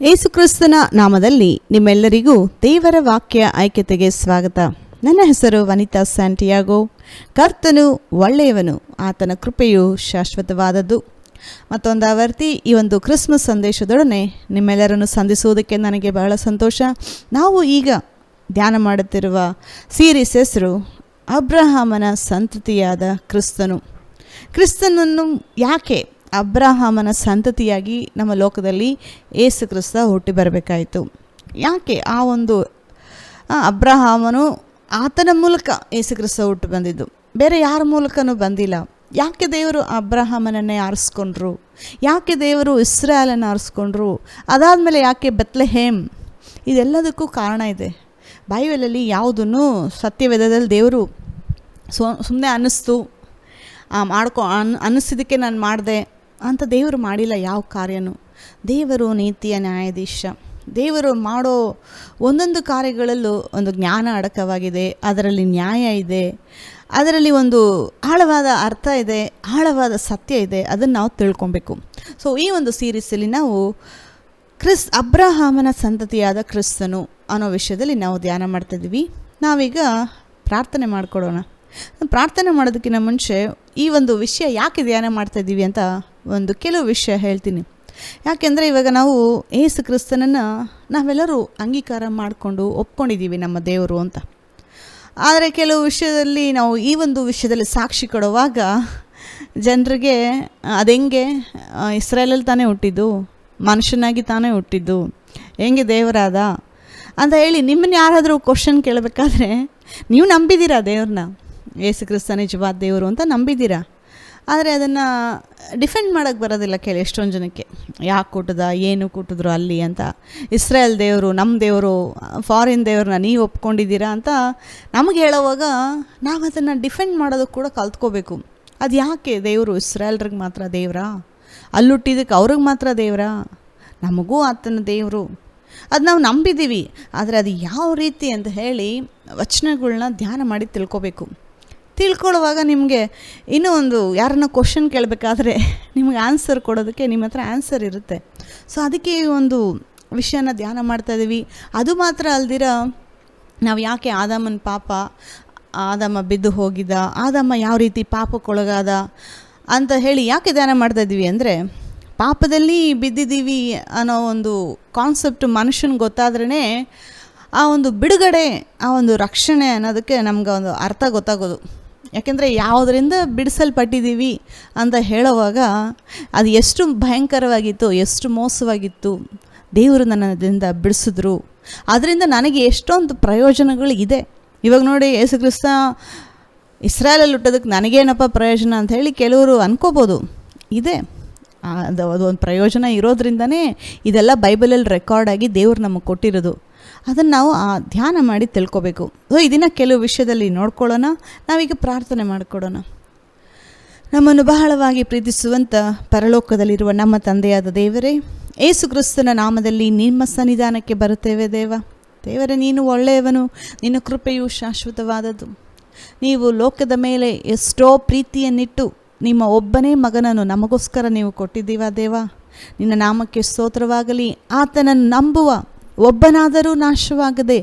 ಯೇಸುಕ್ರಿಸ್ತನ ನಾಮದಲ್ಲಿ ನಿಮ್ಮೆಲ್ಲರಿಗೂ ದೇವರ ವಾಕ್ಯ ಐಕ್ಯತೆಗೆ ಸ್ವಾಗತ. ನನ್ನ ಹೆಸರು ವನಿತಾ ಸ್ಯಾಂಟಿಯಾಗೋ. ಕರ್ತನು ಒಳ್ಳೆಯವನು, ಆತನ ಕೃಪೆಯು ಶಾಶ್ವತವಾದದ್ದು. ಮತ್ತೊಂದು ಆವರ್ತಿ ಈ ಒಂದು ಕ್ರಿಸ್ಮಸ್ ಸಂದೇಶದೊಡನೆ ನಿಮ್ಮೆಲ್ಲರನ್ನು ಸಂಧಿಸುವುದಕ್ಕೆ ನನಗೆ ಬಹಳ ಸಂತೋಷ. ನಾವು ಈಗ ಧ್ಯಾನ ಮಾಡುತ್ತಿರುವ ಸೀರೀಸ್ ಹೆಸರು ಅಬ್ರಹಾಮನ ಸಂತತಿಯಾದ ಕ್ರಿಸ್ತನು. ಕ್ರಿಸ್ತನನ್ನು ಯಾಕೆ ಅಬ್ರಹಾಮನ ಸಂತತಿಯಾಗಿ ನಮ್ಮ ಲೋಕದಲ್ಲಿ ಯೇಸು ಕ್ರಿಸ್ತ ಹುಟ್ಟಿ ಬರಬೇಕಾಯಿತು? ಯಾಕೆ ಆ ಒಂದು ಅಬ್ರಹಾಮನು ಆತನ ಮೂಲಕ ಯೇಸು ಕ್ರಿಸ್ತ ಹುಟ್ಟು ಬಂದಿದ್ದು, ಬೇರೆ ಯಾರ ಮೂಲಕನೂ ಬಂದಿಲ್ಲ? ಯಾಕೆ ದೇವರು ಅಬ್ರಹಾಮನನ್ನೇ ಆರಿಸ್ಕೊಂಡ್ರು? ಯಾಕೆ ದೇವರು ಇಸ್ರಾಯೇಲನ್ನು ಆರಿಸ್ಕೊಂಡ್ರು? ಅದಾದಮೇಲೆ ಯಾಕೆ ಬೆತ್ಲೆಹೇಮ್? ಇದೆಲ್ಲದಕ್ಕೂ ಕಾರಣ ಇದೆ. ಬೈಬಲಲ್ಲಿ ಯಾವುದನ್ನು ಸತ್ಯವೇದದಲ್ಲಿ ದೇವರು ಸುಮ್ಮನೆ ಅನ್ನಿಸ್ತು, ಅನ್ನಿಸಿದ್ದಕ್ಕೆ ನಾನು ಮಾಡಿದೆ ಅಂತ ದೇವರು ಮಾಡಿಲ್ಲ. ಯಾವ ಕಾರ್ಯನೂ ದೇವರು ನೀತಿಯ ನ್ಯಾಯಾಧೀಶ. ದೇವರು ಮಾಡೋ ಒಂದೊಂದು ಕಾರ್ಯಗಳಲ್ಲೂ ಒಂದು ಜ್ಞಾನ ಅಡಕವಾಗಿದೆ, ಅದರಲ್ಲಿ ನ್ಯಾಯ ಇದೆ, ಅದರಲ್ಲಿ ಒಂದು ಆಳವಾದ ಅರ್ಥ ಇದೆ, ಆಳವಾದ ಸತ್ಯ ಇದೆ. ಅದನ್ನು ನಾವು ತಿಳ್ಕೊಬೇಕು. ಸೊ ಈ ಒಂದು ಸೀರೀಸಲ್ಲಿ ನಾವು ಅಬ್ರಹಾಮನ ಸಂತತಿಯಾದ ಕ್ರಿಸ್ತನು ಅನ್ನೋ ವಿಷಯದಲ್ಲಿ ನಾವು ಧ್ಯಾನ ಮಾಡ್ತಾಯಿದ್ದೀವಿ. ನಾವೀಗ ಪ್ರಾರ್ಥನೆ ಮಾಡಿಕೊಡೋಣ. ಪ್ರಾರ್ಥನೆ ಮಾಡೋದಕ್ಕಿಂತ ಮುಂಚೆ ಈ ಒಂದು ವಿಷಯ ಯಾಕೆ ಧ್ಯಾನ ಮಾಡ್ತಾಯಿದ್ದೀವಿ ಅಂತ ಒಂದು ಕೆಲವು ವಿಷಯ ಹೇಳ್ತೀನಿ. ಯಾಕೆಂದರೆ ಇವಾಗ ನಾವು ಯೇಸು ಕ್ರಿಸ್ತನನ್ನು ನಾವೆಲ್ಲರೂ ಅಂಗೀಕಾರ ಮಾಡಿಕೊಂಡು ಒಪ್ಕೊಂಡಿದ್ದೀವಿ ನಮ್ಮ ದೇವರು ಅಂತ. ಆದರೆ ಕೆಲವು ವಿಷಯದಲ್ಲಿ ನಾವು ಈ ಒಂದು ವಿಷಯದಲ್ಲಿ ಸಾಕ್ಷಿ ಕೊಡುವಾಗ ಜನರಿಗೆ ಅದೆಂಗೆ ಇಸ್ರಾಯೇಲಲ್ಲಿ ತಾನೇ ಹುಟ್ಟಿದ್ದು, ಮನುಷ್ಯನಾಗಿ ತಾನೇ ಹುಟ್ಟಿದ್ದು, ಹೆಂಗೆ ದೇವರಾದ ಅಂತ ಹೇಳಿ ನಿಮ್ಮನ್ನು ಯಾರಾದರೂ ಕ್ವಶನ್ ಕೇಳಬೇಕಾದ್ರೆ ನೀವು ನಂಬಿದ್ದೀರಾ ದೇವ್ರನ್ನ? ಯೇಸು ಕ್ರಿಸ್ತ ನಿಜವಾದ ದೇವರು ಅಂತ ನಂಬಿದ್ದೀರಾ. ಆದರೆ ಅದನ್ನು ಡಿಫೆಂಡ್ ಮಾಡೋಕ್ಕೆ ಬರೋದಿಲ್ಲ ಎಷ್ಟೊಂದು ಜನಕ್ಕೆ. ಯಾಕೆ ಕೊಟ್ಟದ, ಏನು ಕೊಟ್ಟಿದ್ರು ಅಲ್ಲಿ ಅಂತ. ಇಸ್ರಾಯೇಲ್ ದೇವರು ನಮ್ಮ ದೇವರು, ಫಾರಿನ್ ದೇವ್ರನ್ನ ನೀವು ಒಪ್ಕೊಂಡಿದ್ದೀರಾ ಅಂತ ನಮಗೆ ಹೇಳೋವಾಗ ನಾವು ಅದನ್ನು ಡಿಫೆಂಡ್ ಮಾಡೋದಕ್ಕೆ ಕೂಡ ಕಲ್ತ್ಕೋಬೇಕು. ಅದು ಯಾಕೆ ದೇವರು ಇಸ್ರಾಯೇಲ್ರಿಗೆ ಮಾತ್ರ ದೇವರಾ? ಅಲ್ಲುಟ್ಟಿದ್ದಕ್ಕೆ ಅವ್ರಿಗೆ ಮಾತ್ರ ದೇವರಾ? ನಮಗೂ ಆತನ ದೇವರು. ಅದು ನಾವು ನಂಬಿದ್ದೀವಿ. ಆದರೆ ಅದು ಯಾವ ರೀತಿ ಅಂತ ಹೇಳಿ ವಚನಗಳನ್ನ ಧ್ಯಾನ ಮಾಡಿ ತಿಳ್ಕೊಳ್ಳುವಾಗ ನಿಮಗೆ ಇನ್ನೂ ಒಂದು ಯಾರನ್ನ ಕ್ವಶನ್ ಕೇಳಬೇಕಾದ್ರೆ ನಿಮಗೆ ಆನ್ಸರ್ ಕೊಡೋದಕ್ಕೆ ನಿಮ್ಮ ಹತ್ರ ಆನ್ಸರ್ ಇರುತ್ತೆ. ಸೊ ಅದಕ್ಕೆ ಈ ಒಂದು ವಿಷಯನ ಧ್ಯಾನ ಮಾಡ್ತಾಯಿದ್ದೀವಿ. ಅದು ಮಾತ್ರ ಅಲ್ದಿರ ನಾವು ಯಾಕೆ ಆದಾಮನ ಪಾಪ, ಆದಾಮ ಬಿದ್ದು ಹೋಗಿದ್ದ, ಆದಾಮ ಯಾವ ರೀತಿ ಪಾಪಕ್ಕೊಳಗಾದ ಅಂತ ಹೇಳಿ ಯಾಕೆ ಧ್ಯಾನ ಮಾಡ್ತಾಯಿದ್ದೀವಿ ಅಂದರೆ, ಪಾಪದಲ್ಲಿ ಬಿದ್ದಿದ್ದೀವಿ ಅನ್ನೋ ಒಂದು ಕಾನ್ಸೆಪ್ಟ್ ಮನುಷ್ಯನಿಗೆ ಗೊತ್ತಾದ್ರೇ ಆ ಒಂದು ಬಿಡುಗಡೆ, ಆ ಒಂದು ರಕ್ಷಣೆ ಅನ್ನೋದಕ್ಕೆ ನಮ್ಗೆ ಒಂದು ಅರ್ಥ ಗೊತ್ತಾಗೋದು. ಯಾಕೆಂದರೆ ಯಾವುದರಿಂದ ಬಿಡಿಸಲ್ಪಟ್ಟಿದ್ದೀವಿ ಅಂತ ಹೇಳುವಾಗ ಅದು ಎಷ್ಟು ಭಯಂಕರವಾಗಿತ್ತು, ಎಷ್ಟು ಮೋಸವಾಗಿತ್ತು. ದೇವರು ನನ್ನದಿಂದ ಬಿಡಿಸಿದ್ರು, ಅದರಿಂದ ನನಗೆ ಎಷ್ಟೊಂದು ಪ್ರಯೋಜನಗಳು ಇದೆ. ಇವಾಗ ನೋಡಿ, ಯೇಸು ಕ್ರಿಸ್ತ ಇಸ್ರಾಯೇಲಲ್ಲಿ ಹುಟ್ಟೋದಕ್ಕೆ ನನಗೇನಪ್ಪ ಪ್ರಯೋಜನ ಅಂತ ಹೇಳಿ ಕೆಲವರು ಅನ್ಕೋಬೋದು. ಇದೆ, ಅದು ಒಂದು ಪ್ರಯೋಜನ ಇರೋದ್ರಿಂದನೇ ಇದೆಲ್ಲ ಬೈಬಲಲ್ಲಿ ರೆಕಾರ್ಡಾಗಿ ದೇವ್ರು ನಮಗೆ ಕೊಟ್ಟಿರೋದು. ಅದನ್ನು ನಾವು ಧ್ಯಾನ ಮಾಡಿ ತಿಳ್ಕೊಬೇಕು. ಸೊ ಇದನ್ನು ಕೆಲವು ವಿಷಯದಲ್ಲಿ ನೋಡ್ಕೊಳ್ಳೋಣ. ನಾವೀಗ ಪ್ರಾರ್ಥನೆ ಮಾಡಿಕೊಡೋಣ. ನಮ್ಮನ್ನು ಬಹಳವಾಗಿ ಪ್ರೀತಿಸುವಂಥ ಪರಲೋಕದಲ್ಲಿರುವ ನಮ್ಮ ತಂದೆಯಾದ ದೇವರೇ, ಯೇಸು ಕ್ರಿಸ್ತನ ನಾಮದಲ್ಲಿ ನಿಮ್ಮ ಸನ್ನಿಧಾನಕ್ಕೆ ಬರುತ್ತೇವೆ. ದೇವರೇ, ನೀನು ಒಳ್ಳೆಯವನು, ನಿನ್ನ ಕೃಪೆಯು ಶಾಶ್ವತವಾದದ್ದು. ನೀವು ಲೋಕದ ಮೇಲೆ ಎಷ್ಟೋ ಪ್ರೀತಿಯನ್ನಿಟ್ಟು ನಿಮ್ಮ ಒಬ್ಬನೇ ಮಗನನ್ನು ನಮಗೋಸ್ಕರ ನೀವು ಕೊಟ್ಟಿದ್ದೀವ ದೇವ. ನಿನ್ನ ನಾಮಕ್ಕೆ ಸ್ತೋತ್ರವಾಗಲಿ. ಆತನನ್ನು ನಂಬುವ ಒಬ್ಬನಾದರೂ ನಾಶವಾಗದೆ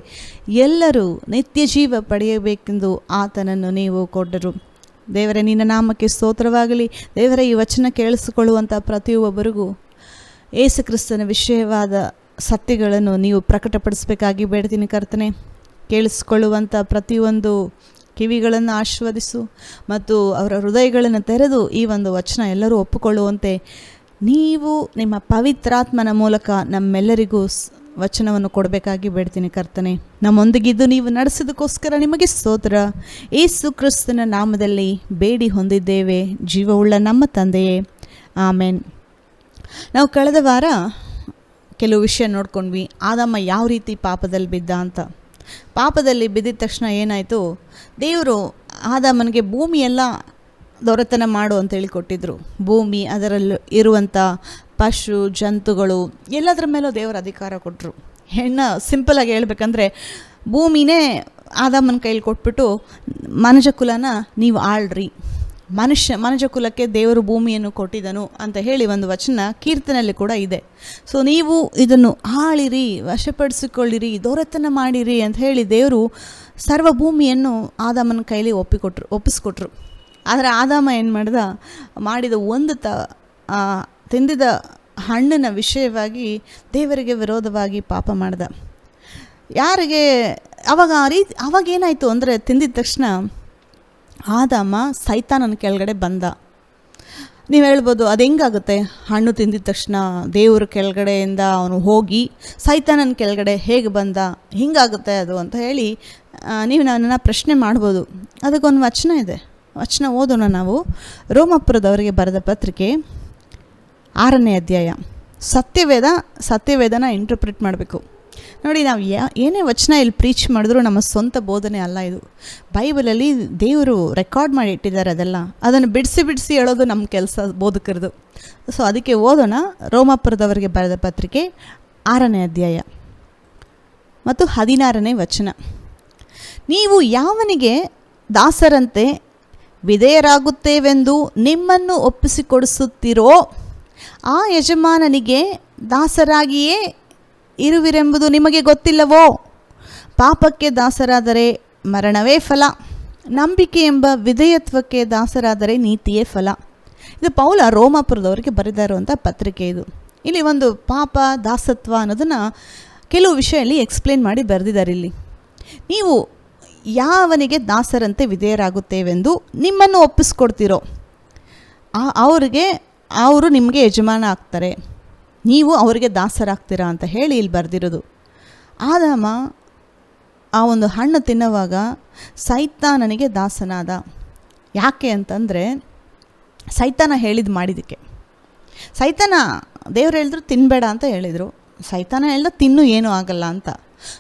ಎಲ್ಲರೂ ನಿತ್ಯ ಜೀವ ಪಡೆಯಬೇಕೆಂದು ಆತನನ್ನು ನೀವು ಕೊಟ್ಟರು. ದೇವರೇ, ನಿನ್ನ ನಾಮಕ್ಕೆ ಸ್ತೋತ್ರವಾಗಲಿ. ದೇವರೇ, ಈ ವಚನ ಕೇಳಿಸಿಕೊಳ್ಳುವಂಥ ಪ್ರತಿಯೊಬ್ಬರಿಗೂ ಯೇಸು ಕ್ರಿಸ್ತನ ವಿಷಯವಾದ ಸತ್ಯಗಳನ್ನು ನೀವು ಪ್ರಕಟಪಡಿಸಬೇಕಾಗಿ ಬೇಡ್ತೀನಿ ಕರ್ತನೆ. ಕೇಳಿಸಿಕೊಳ್ಳುವಂಥ ಪ್ರತಿಯೊಂದು ಕಿವಿಗಳನ್ನು ಆಶೀರ್ವದಿಸು ಮತ್ತು ಅವರ ಹೃದಯಗಳನ್ನು ತೆರೆದು ಈ ಒಂದು ವಚನ ಎಲ್ಲರೂ ಒಪ್ಪಿಕೊಳ್ಳುವಂತೆ ನೀವು ನಿಮ್ಮ ಪವಿತ್ರಾತ್ಮನ ಮೂಲಕ ನಮ್ಮೆಲ್ಲರಿಗೂ ವಚನವನ್ನು ಕೊಡಬೇಕಾಗಿ ಬೇಡ್ತೀನಿ ಕರ್ತನೆ. ನಮ್ಮೊಂದಿಗಿದ್ದು ನೀವು ನಡೆಸೋದಕ್ಕೋಸ್ಕರ ನಿಮಗೆ ಸ್ತೋತ್ರ. ಯೇಸು ಕ್ರಿಸ್ತನ ನಾಮದಲ್ಲಿ ಬೇಡಿ ಹೊಂದಿದ್ದೇವೆ, ಜೀವವುಳ್ಳ ನಮ್ಮ ತಂದೆಯೇ, ಆಮೇನ್. ನಾವು ಕಳೆದ ವಾರ ಕೆಲವು ವಿಷಯ ನೋಡ್ಕೊಂಡ್ವಿ. ಆದಾಮ ಯಾವ ರೀತಿ ಪಾಪದಲ್ಲಿ ಬಿದ್ದ ಅಂತ. ಪಾಪದಲ್ಲಿ ಬಿದ್ದಿದ ತಕ್ಷಣ ಏನಾಯಿತು, ದೇವರು ಆದಾಮನಿಗೆ ಭೂಮಿಯೆಲ್ಲ ದೊರೆತನ ಮಾಡು ಅಂತೇಳಿ ಕೊಟ್ಟಿದ್ರು. ಭೂಮಿ, ಅದರಲ್ಲಿ ಇರುವಂಥ ಪಶು ಜಂತುಗಳು ಎಲ್ಲದರ ಮೇಲೂ ದೇವರ ಅಧಿಕಾರ ಕೊಟ್ಟರು. ಹೆಣ್ಣು ಸಿಂಪಲಾಗಿ ಹೇಳ್ಬೇಕಂದ್ರೆ ಭೂಮಿನೇ ಆದಾಮನ ಕೈಲಿ ಕೊಟ್ಬಿಟ್ಟು ಮನುಜ ಕುಲನ ನೀವು ಆಳ್ರಿ, ಮನುಜ ಕುಲಕ್ಕೆ ದೇವರು ಭೂಮಿಯನ್ನು ಕೊಟ್ಟಿದ್ದನು ಅಂತ ಹೇಳಿ ಒಂದು ವಚನ ಕೀರ್ತನೆಯಲ್ಲಿ ಕೂಡ ಇದೆ. ಸೊ ನೀವು ಇದನ್ನು ಆಳಿರಿ, ವಶಪಡಿಸಿಕೊಳ್ಳಿರಿ, ದೊರೆತನ ಮಾಡಿರಿ ಅಂತ ಹೇಳಿ ದೇವರು ಸರ್ವಭೂಮಿಯನ್ನು ಆದಾಮನ ಕೈಲಿ ಒಪ್ಪಿಸ್ಕೊಟ್ರು. ಆದರೆ ಆದಾಮ ಏನು ಮಾಡಿದ ಒಂದು ತಿಂದಿದ ಹಣ್ಣಿನ ವಿಷಯವಾಗಿ ದೇವರಿಗೆ ವಿರೋಧವಾಗಿ ಪಾಪ ಮಾಡ್ದ. ಯಾರಿಗೆ ಅವಾಗ ಏನಾಯಿತು ಅಂದರೆ, ತಿಂದಿದ ತಕ್ಷಣ ಆದಾಮ ಸೈತಾನನ ಕೆಳಗಡೆ ಬಂದ. ನೀವು ಹೇಳ್ಬೋದು, ಅದು ಹೆಂಗಾಗುತ್ತೆ? ಹಣ್ಣು ತಿಂದಿದ ತಕ್ಷಣ ದೇವ್ರ ಕೆಳಗಡೆಯಿಂದ ಅವನು ಹೋಗಿ ಸೈತಾನನ ಕೆಳಗಡೆ ಹೇಗೆ ಬಂದ, ಹಿಂಗಾಗುತ್ತೆ ಅದು ಅಂತ ಹೇಳಿ ನೀವು ನನ್ನನ್ನು ಪ್ರಶ್ನೆ ಮಾಡ್ಬೋದು. ಅದಕ್ಕೊಂದು ವಚನ ಇದೆ, ವಚನ ಓದೋಣ ನಾವು. ರೋಮಾಪುರದವರಿಗೆ ಬರೆದ ಪತ್ರಿಕೆ 6ನೇ ಅಧ್ಯಾಯ. ಸತ್ಯವೇದನ ಇಂಟರ್ಪ್ರಿಟ್ ಮಾಡಬೇಕು. ನೋಡಿ, ನಾವು ಏನೇ ವಚನ ಇಲ್ಲಿ ಪ್ರೀಚ್ ಮಾಡಿದ್ರೂ ನಮ್ಮ ಸ್ವಂತ ಬೋಧನೆ ಅಲ್ಲ. ಇದು ಬೈಬಲಲ್ಲಿ ದೇವರು ರೆಕಾರ್ಡ್ ಮಾಡಿ ಇಟ್ಟಿದ್ದಾರೆ. ಅದನ್ನು ಬಿಡಿಸಿ ಹೇಳೋದು ನಮ್ಮ ಕೆಲಸ, ಬೋಧಕರದು. ಸೊ ಅದಕ್ಕೆ ಓದೋಣ. ರೋಮಾಪುರದವರಿಗೆ ಬರೆದ ಪತ್ರಿಕೆ 6ನೇ ಅಧ್ಯಾಯ ಮತ್ತು 16ನೇ ವಚನ. ನೀವು ಯಾವನಿಗೆ ದಾಸರಂತೆ ವಿಧೇಯರಾಗುತ್ತೇವೆಂದು ನಿಮ್ಮನ್ನು ಒಪ್ಪಿಸಿಕೊಡಿಸುತ್ತೀರೋ ಆ ಯಜಮಾನನಿಗೆ ದಾಸರಾಗಿಯೇ ಇರುವಿರೆಂಬುದು ನಿಮಗೆ ಗೊತ್ತಿಲ್ಲವೋ? ಪಾಪಕ್ಕೆ ದಾಸರಾದರೆ ಮರಣವೇ ಫಲ, ನಂಬಿಕೆ ಎಂಬ ವಿಧೇಯತ್ವಕ್ಕೆ ದಾಸರಾದರೆ ನೀತಿಯೇ ಫಲ. ಇದು ಪೌಲ ರೋಮಾಪುರದವರಿಗೆ ಬರೆದ ಇರುವಂಥ ಪತ್ರಿಕೆ. ಇದು ಇಲ್ಲಿ ಒಂದು ಪಾಪ ದಾಸತ್ವ ಅನ್ನೋದನ್ನು ಕೆಲವು ವಿಷಯಲ್ಲಿ ಎಕ್ಸ್ಪ್ಲೇನ್ ಮಾಡಿ ಬರೆದಿದ್ದಾರೆ. ಇಲ್ಲಿ ನೀವು ಯಾವನಿಗೆ ದಾಸರಂತೆ ವಿಧೇಯರಾಗುತ್ತೇವೆಂದು ನಿಮ್ಮನ್ನು ಒಪ್ಪಿಸ್ಕೊಡ್ತೀರೋ ಅವರು ನಿಮಗೆ ಯಜಮಾನ ಆಗ್ತಾರೆ, ನೀವು ಅವರಿಗೆ ದಾಸರಾಗ್ತೀರಾ ಅಂತ ಹೇಳಿ ಇಲ್ಲಿ ಬರೆದಿರೋದು. ಆದಾಮ ಆ ಒಂದು ಹಣ್ಣು ತಿನ್ನುವಾಗ ಸೈತಾನನಿಗೆ ದಾಸನಾದ. ಯಾಕೆ ಅಂತಂದರೆ, ಸೈತಾನ ಹೇಳಿದ್ದು ಮಾಡಿದ್ದಕ್ಕೆ. ದೇವ್ರು ಹೇಳಿದ್ರು ತಿನ್ನಬೇಡ ಅಂತ ಹೇಳಿದರು, ಸೈತಾನ ಹೇಳ್ದ ತಿನ್ನು ಏನೂ ಆಗಲ್ಲ ಅಂತ.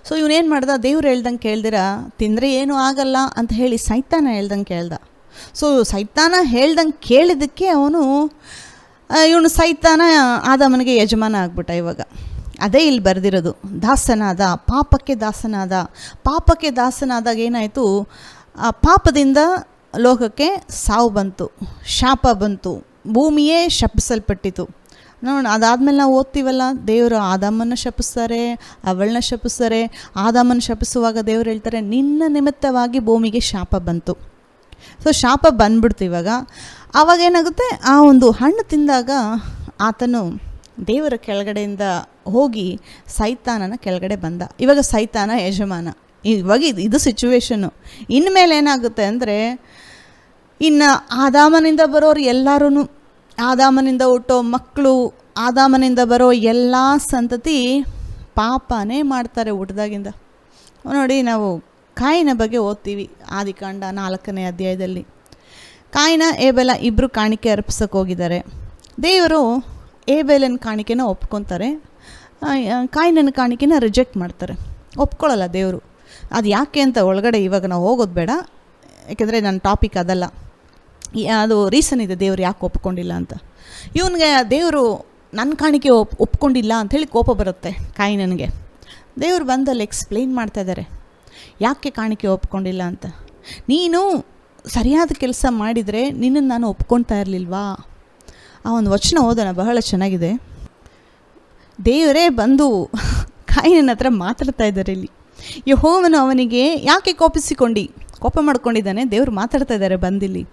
ಸೊ ಇವನೇನು ಮಾಡ್ದ? ದೇವ್ರು ಹೇಳ್ದಂಗೆ ಕೇಳ್ದಿರ ತಿಂದರೆ ಏನೂ ಆಗಲ್ಲ ಅಂತ ಹೇಳಿ ಸೈತಾನ ಹೇಳ್ದಂಗೆ ಕೇಳ್ದ. ಸೊ ಸೈತಾನ ಹೇಳ್ದಂಗೆ ಕೇಳಿದ್ದಕ್ಕೆ ಇವನು ಸೈತಾನ ಆದಾಮನಿಗೆ ಯಜಮಾನ ಆಗ್ಬಿಟ್ಟ. ಇವಾಗ ಅದೇ ಇಲ್ಲಿ ಬರೆದಿರೋದು, ದಾಸನಾದ, ಪಾಪಕ್ಕೆ ದಾಸನಾದಾಗ ಏನಾಯಿತು? ಆ ಪಾಪದಿಂದ ಲೋಕಕ್ಕೆ ಸಾವು ಬಂತು, ಶಾಪ ಬಂತು, ಭೂಮಿಯೇ ಶಪಿಸಲ್ಪಟ್ಟಿತು. ನೋಡೋಣ, ಅದಾದಮೇಲೆ ನಾವು ಓದ್ತೀವಲ್ಲ, ದೇವರು ಆದಾಮನ್ನು ಶಪಿಸ್ತಾರೆ, ಅವಳನ್ನ ಶಪಿಸ್ತಾರೆ. ಆದಾಮನ್ನು ಶಪಿಸುವಾಗ ದೇವರು ಹೇಳ್ತಾರೆ, ನಿನ್ನ ನಿಮಿತ್ತವಾಗಿ ಭೂಮಿಗೆ ಶಾಪ ಬಂತು. ಸೊ ಶಾಪ ಬಂದ್ಬಿಡ್ತು. ಆವಾಗ ಏನಾಗುತ್ತೆ? ಆ ಒಂದು ಹಣ್ಣು ತಿಂದಾಗ ಆತನು ದೇವರ ಕೆಳಗಡೆಯಿಂದ ಹೋಗಿ ಸೈತಾನನ ಕೆಳಗಡೆ ಬಂದ. ಇವಾಗ ಸೈತಾನ ಯಜಮಾನ. ಇವಾಗ ಇದು ಸಿಚುವೇಶನ್ನು. ಇನ್ಮೇಲೆ ಏನಾಗುತ್ತೆ ಅಂದರೆ, ಇನ್ನು ಆದಾಮನಿಂದ ಬರೋರು ಎಲ್ಲರೂ, ಆದಾಮನಿಂದ ಹುಟ್ಟೋ ಮಕ್ಕಳು, ಆದಾಮನಿಂದ ಬರೋ ಎಲ್ಲ ಸಂತತಿ ಪಾಪನೇ ಮಾಡ್ತಾರೆ ಹುಟ್ಟಿದಾಗಿಂದ. ನೋಡಿ, ನಾವು ಕಾಯಿನ ಬಗ್ಗೆ ಓದ್ತೀವಿ ಆದಿಕಾಂಡ 4ನೇ ಅಧ್ಯಾಯದಲ್ಲಿ. ಕಾಯಿನ ಏಬೆಲ ಇಬ್ಬರು ಕಾಣಿಕೆ ಅರ್ಪಿಸೋಕೆ ಹೋಗಿದ್ದಾರೆ. ದೇವರು ಏಬೆಲನ ಕಾಣಿಕೆನ ಒಪ್ಕೊತಾರೆ, ಕಾಯಿನನ ಕಾಣಿಕೆನ ರಿಜೆಕ್ಟ್ ಮಾಡ್ತಾರೆ, ಒಪ್ಕೊಳ್ಳಲ್ಲ ದೇವರು. ಅದು ಯಾಕೆ ಅಂತ ಒಳಗಡೆ ಇವಾಗ ನಾವು ಹೋಗೋದು ಬೇಡ, ಯಾಕೆಂದರೆ ನನ್ನ ಟಾಪಿಕ್ ಅದಲ್ಲ. ಅದು ರೀಸನ್ ಇದೆ ದೇವರು ಯಾಕೆ ಒಪ್ಕೊಂಡಿಲ್ಲ ಅಂತ. ಇವನಿಗೆ ದೇವರು ನನ್ನ ಕಾಣಿಕೆ ಒಪ್ಕೊಂಡಿಲ್ಲ ಅಂಥೇಳಿ ಕೋಪ ಬರುತ್ತೆ ಕಾಯಿನನಿಗೆ. ದೇವರು ಬಂದಲ್ಲಿ ಎಕ್ಸ್ಪ್ಲೇನ್ ಮಾಡ್ತಾಯಿದ್ದಾರೆ ಯಾಕೆ ಕಾಣಿಕೆ ಒಪ್ಕೊಂಡಿಲ್ಲ ಅಂತ. ನೀನು ಸರಿಯಾದ ಕೆಲಸ ಮಾಡಿದರೆ ನಿನ್ನನ್ನು ನಾನು ಒಪ್ಕೊಳ್ತಾ ಇರಲಿಲ್ವಾ? ಆ ಒಂದು ವಚನ ಓದೋಣ, ಬಹಳ ಚೆನ್ನಾಗಿದೆ. ದೇವರೇ ಬಂದು ಕಾಯಿನನ ಹತ್ರ ಮಾತಾಡ್ತಾ ಇದ್ದಾರೆ ಇಲ್ಲಿ. ಯೆಹೋವನು ಅವನಿಗೆ ಯಾಕೆ ಕೋಪ ಮಾಡ್ಕೊಂಡಿದ್ದಾನೆ, ದೇವರು ಮಾತಾಡ್ತಾ ಇದ್ದಾರೆ ಬಂದಿಲ್ಲಿ.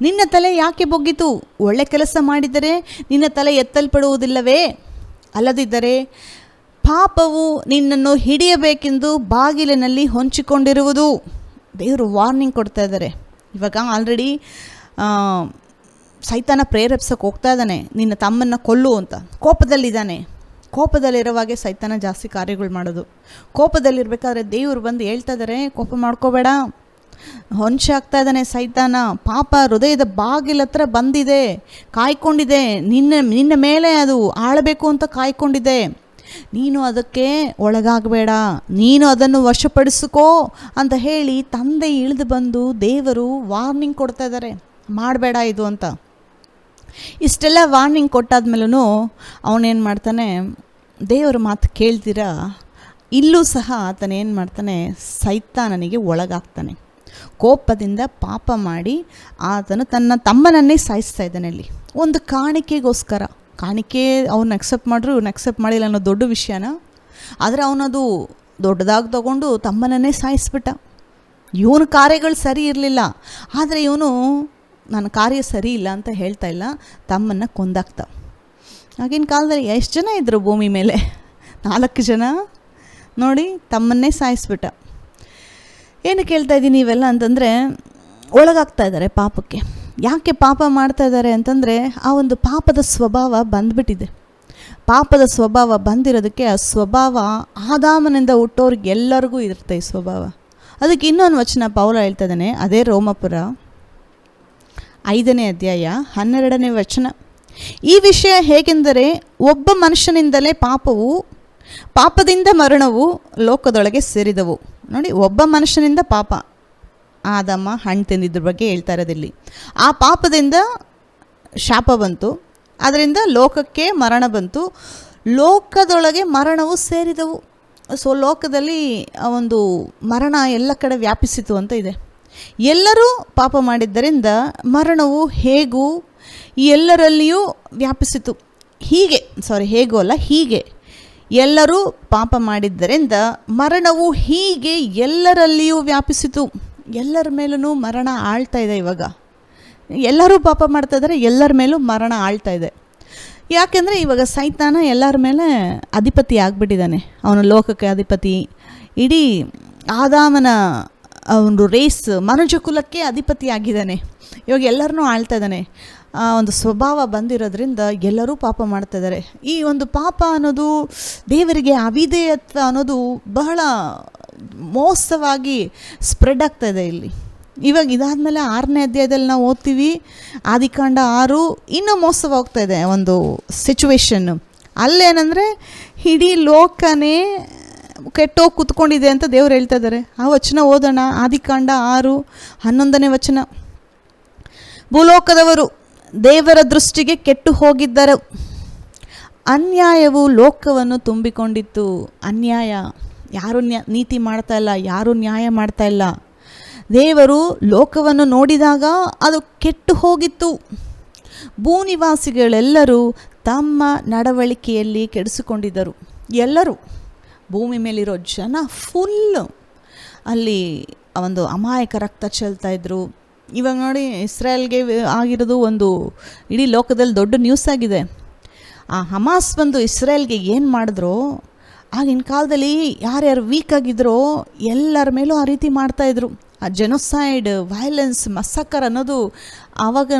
ನಿನ್ನ ತಲೆ ಯಾಕೆ ಬೊಗ್ಗಿತು? ಒಳ್ಳೆ ಕೆಲಸ ಮಾಡಿದರೆ ನಿನ್ನ ತಲೆ ಎತ್ತಲ್ಪಡುವುದಿಲ್ಲವೇ? ಅಲ್ಲದಿದ್ದರೆ ಪಾಪವು ನಿನ್ನನ್ನು ಹಿಡಿಯಬೇಕೆಂದು ಬಾಗಿಲಿನಲ್ಲಿ ಹೊಂಚಿಕೊಂಡಿರುವುದು. ದೇವರು ವಾರ್ನಿಂಗ್ ಕೊಡ್ತಾ ಇದ್ದಾರೆ. ಇವಾಗ ಆಲ್ರೆಡಿ ಸೈತಾನ ಪ್ರೇರೇಪಿಸೋಕೆ ಹೋಗ್ತಾ ಇದ್ದಾನೆ, ನಿನ್ನ ತಮ್ಮನ್ನು ಕೊಲ್ಲು ಅಂತ. ಕೋಪದಲ್ಲಿರುವಾಗೆ ಸೈತಾನ ಜಾಸ್ತಿ ಕಾರ್ಯಗಳು ಮಾಡೋದು. ಕೋಪದಲ್ಲಿರ್ಬೇಕಾದ್ರೆ ದೇವರು ಬಂದು ಹೇಳ್ತಾ ಇದ್ದಾರೆ, ಕೋಪ ಮಾಡ್ಕೋಬೇಡ, ಹೊಂಚೆ ಆಗ್ತಾ ಇದ್ದಾನೆ ಸೈತಾನ. ಪಾಪ ಹೃದಯದ ಬಾಗಿಲ ಹತ್ರ ಬಂದಿದೆ, ಕಾಯ್ಕೊಂಡಿದೆ, ನಿನ್ನ ಮೇಲೆ ಅದು ಆಳಬೇಕು ಅಂತ ಕಾಯ್ಕೊಂಡಿದೆ. ನೀನು ಅದಕ್ಕೆ ಒಳಗಾಗಬೇಡ, ನೀನು ಅದನ್ನು ವಶಪಡಿಸಿಕೋ ಅಂತ ಹೇಳಿ ತಂದೆ ಇಳಿದು ಬಂದು ದೇವರು ವಾರ್ನಿಂಗ್ ಕೊಡ್ತಾ ಇದ್ದಾರೆ, ಮಾಡಬೇಡ ಇದು ಅಂತ. ಇಷ್ಟೆಲ್ಲ ವಾರ್ನಿಂಗ್ ಕೊಟ್ಟಾದ್ಮೇಲೂ ಅವನೇನು ಮಾಡ್ತಾನೆ, ದೇವರ ಮಾತು ಕೇಳ್ತೀರಾ ಇಲ್ಲೂ ಸಹ ಆತನೇನು ಮಾಡ್ತಾನೆ, ಸೈತಾನನಿಗೆ ಒಳಗಾಗ್ತಾನೆ. ಕೋಪದಿಂದ ಪಾಪ ಮಾಡಿ ಆತನು ತನ್ನ ತಮ್ಮನನ್ನೇ ಸಾಯಿಸ್ತಾ ಇದ್ದಾನೆ. ಅಲ್ಲಿ ಒಂದು ಕಾಣಿಕೆಗೋಸ್ಕರ, ಕಾಣಿಕೆ ಅವ್ನು ಅಕ್ಸೆಪ್ಟ್ ಮಾಡಿದ್ರು ಇವ್ನು ಅಕ್ಸೆಪ್ಟ್ ಮಾಡಿಲ್ಲ ಅನ್ನೋ ದೊಡ್ಡ ವಿಷಯನ, ಆದರೆ ಅವನದು ದೊಡ್ಡದಾಗಿ ತಗೊಂಡು ತಮ್ಮನನ್ನೇ ಸಾಯಿಸ್ಬಿಟ್ಟ. ಇವನ ಕಾರ್ಯಗಳು ಸರಿ ಇರಲಿಲ್ಲ, ಆದರೆ ಇವನು ನನ್ನ ಕಾರ್ಯ ಸರಿ ಇಲ್ಲ ಅಂತ ಹೇಳ್ತಾ ಇಲ್ಲ, ತಮ್ಮನ್ನು ಕೊಂದಾಕ್ತ. ಆಗಿನ ಕಾಲದಲ್ಲಿ ಎಷ್ಟು ಜನ ಇದ್ದರು ಭೂಮಿ ಮೇಲೆ? 4 ಜನ ನೋಡಿ, ತಮ್ಮನ್ನೇ ಸಾಯಿಸ್ಬಿಟ್ಟ. ಏನು ಕೇಳ್ತಾ ಇದ್ದೀನಿ ಇವೆಲ್ಲ ಅಂತಂದರೆ, ಒಳಗಾಗ್ತಾ ಇದ್ದಾರೆ ಪಾಪಕ್ಕೆ. ಯಾಕೆ ಪಾಪ ಮಾಡ್ತಾ ಇದ್ದಾರೆ ಅಂತಂದರೆ, ಆ ಒಂದು ಪಾಪದ ಸ್ವಭಾವ ಬಂದುಬಿಟ್ಟಿದೆ. ಪಾಪದ ಸ್ವಭಾವ ಬಂದಿರೋದಕ್ಕೆ, ಆ ಸ್ವಭಾವ ಆದಾಮನಿಂದ ಹುಟ್ಟೋರಿಗೆ ಎಲ್ಲರಿಗೂ ಇರುತ್ತೆ ಈ ಸ್ವಭಾವ. ಅದಕ್ಕೆ ಇನ್ನೊಂದು ವಚನ ಪೌಲ ಹೇಳ್ತಾ ಇದ್ದಾನೆ, ಅದೇ ರೋಮಪುರ 5ನೇ ಅಧ್ಯಾಯ 12ನೇ ವಚನ. ಈ ವಿಷಯ ಹೇಗೆಂದರೆ, ಒಬ್ಬ ಮನುಷ್ಯನಿಂದಲೇ ಪಾಪದಿಂದ ಮರಣವು ಲೋಕದೊಳಗೆ ಸೇರಿದವು. ನೋಡಿ, ಒಬ್ಬ ಮನುಷ್ಯನಿಂದ ಪಾಪ, ಆದಾಮ ಹಣ್ಣು ತಿಂದಿದ್ರ ಬಗ್ಗೆ ಹೇಳ್ತಾ ಇರೋದಿಲ್ಲಿ. ಆ ಪಾಪದಿಂದ ಶಾಪ ಬಂತು, ಅದರಿಂದ ಲೋಕಕ್ಕೆ ಮರಣ ಬಂತು, ಲೋಕದೊಳಗೆ ಮರಣವು ಸೇರಿದವು. ಸೊ ಲೋಕದಲ್ಲಿ ಒಂದು ಮರಣ ಎಲ್ಲ ಕಡೆ ವ್ಯಾಪಿಸಿತು ಅಂತ ಇದೆ. ಎಲ್ಲರೂ ಪಾಪ ಮಾಡಿದ್ದರಿಂದ ಮರಣವು ಹೇಗೂ ಎಲ್ಲರಲ್ಲಿಯೂ ವ್ಯಾಪಿಸಿತು. ಹೀಗೆ ಎಲ್ಲರೂ ಪಾಪ ಮಾಡಿದ್ದರಿಂದ ಮರಣವು ಹೀಗೆ ಎಲ್ಲರಲ್ಲಿಯೂ ವ್ಯಾಪಿಸಿತು. ಎಲ್ಲರ ಮೇಲೂ ಮರಣ ಆಳ್ತಾ ಇದೆ. ಇವಾಗ ಎಲ್ಲರೂ ಪಾಪ ಮಾಡ್ತಾ ಇದ್ದಾರೆ, ಎಲ್ಲರ ಮೇಲೂ ಮರಣ ಆಳ್ತಾ ಇದೆ. ಯಾಕೆಂದರೆ ಇವಾಗ ಸೈತಾನ ಎಲ್ಲರ ಮೇಲೆ ಅಧಿಪತಿ ಆಗಿಬಿಟ್ಟಿದ್ದಾನೆ. ಅವನ ಲೋಕಕ್ಕೆ ಅಧಿಪತಿ, ಇಡೀ ಆದಾಮನ ಒಂದು ರೇಸ್ ಮನುಜ ಕುಲಕ್ಕೆ ಅಧಿಪತಿ ಆಗಿದ್ದಾನೆ. ಇವಾಗ ಎಲ್ಲರನ್ನೂ ಆಳ್ತಾ ಇದ್ದಾನೆ. ಒಂದು ಸ್ವಭಾವ ಬಂದಿರೋದ್ರಿಂದ ಎಲ್ಲರೂ ಪಾಪ ಮಾಡ್ತಾಯಿದ್ದಾರೆ. ಈ ಒಂದು ಪಾಪ ಅನ್ನೋದು, ದೇವರಿಗೆ ಅವಿಧೇಯತ್ವ ಅನ್ನೋದು ಬಹಳ ಮೋಸವಾಗಿ ಸ್ಪ್ರೆಡ್ ಆಗ್ತಾಯಿದೆ ಇಲ್ಲಿ. ಇವಾಗ ಇದಾದಮೇಲೆ 6ನೇ ಅಧ್ಯಾಯದಲ್ಲಿ ನಾವು ಓದ್ತೀವಿ, ಆದಿಕಾಂಡ 6, ಇನ್ನೂ ಮೋಸವಾಗ್ತಾ ಇದೆ ಒಂದು ಸಿಚುವೇಶನ್ನು. ಅಲ್ಲೇನೆಂದರೆ ಇಡೀ ಲೋಕನೇ ಕೆಟ್ಟೋಗಿ ಕೂತ್ಕೊಂಡಿದೆ ಅಂತ ದೇವ್ರು ಹೇಳ್ತಾ ಇದ್ದಾರೆ. ಆ ವಚನ ಓದೋಣ, ಆದಿಕಾಂಡ 6 11ನೇ ವಚನ. ಭೂಲೋಕದವರು ದೇವರ ದೃಷ್ಟಿಗೆ ಕೆಟ್ಟು ಹೋಗಿದ್ದರು, ಅನ್ಯಾಯವು ಲೋಕವನ್ನು ತುಂಬಿಕೊಂಡಿತ್ತು. ಅನ್ಯಾಯ, ಯಾರೂ ನೀತಿ ಮಾಡ್ತಾ ಇಲ್ಲ, ಯಾರೂ ನ್ಯಾಯ ಮಾಡ್ತಾ ಇಲ್ಲ. ದೇವರು ಲೋಕವನ್ನು ನೋಡಿದಾಗ ಅದು ಕೆಟ್ಟು ಹೋಗಿತ್ತು. ಭೂನಿವಾಸಿಗಳೆಲ್ಲರೂ ತಮ್ಮ ನಡವಳಿಕೆಯಲ್ಲಿ ಕೆಡಿಸಿಕೊಂಡಿದ್ದರು. ಎಲ್ಲರೂ, ಭೂಮಿ ಮೇಲಿರೋ ಜನ ಫುಲ್ಲು ಅಲ್ಲಿ ಒಂದು ಅಮಾಯಕ ರಕ್ತ ಚೆಲ್ತಾಯಿದ್ರು. ಇವಾಗ ನೋಡಿ, ಇಸ್ರಾಯೇಲ್ಗೆ ಆಗಿರೋದು ಒಂದು ಇಡೀ ಲೋಕದಲ್ಲಿ ದೊಡ್ಡ ನ್ಯೂಸ್ ಆಗಿದೆ. ಆ ಹಮಾಸ್ ಬಂದು ಇಸ್ರಾಯೇಲ್ಗೆ ಏನು ಮಾಡಿದ್ರು, ಆಗಿನ ಕಾಲದಲ್ಲಿ ಯಾರ್ಯಾರು ವೀಕ್ ಆಗಿದ್ರೋ ಎಲ್ಲರ ಮೇಲೂ ಆ ರೀತಿ ಮಾಡ್ತಾಯಿದ್ರು. ಆ ಜೆನೋಸೈಡ್, ವೈಲೆನ್ಸ್, ಮಸಕರ್ ಅನ್ನೋದು ಆವಾಗ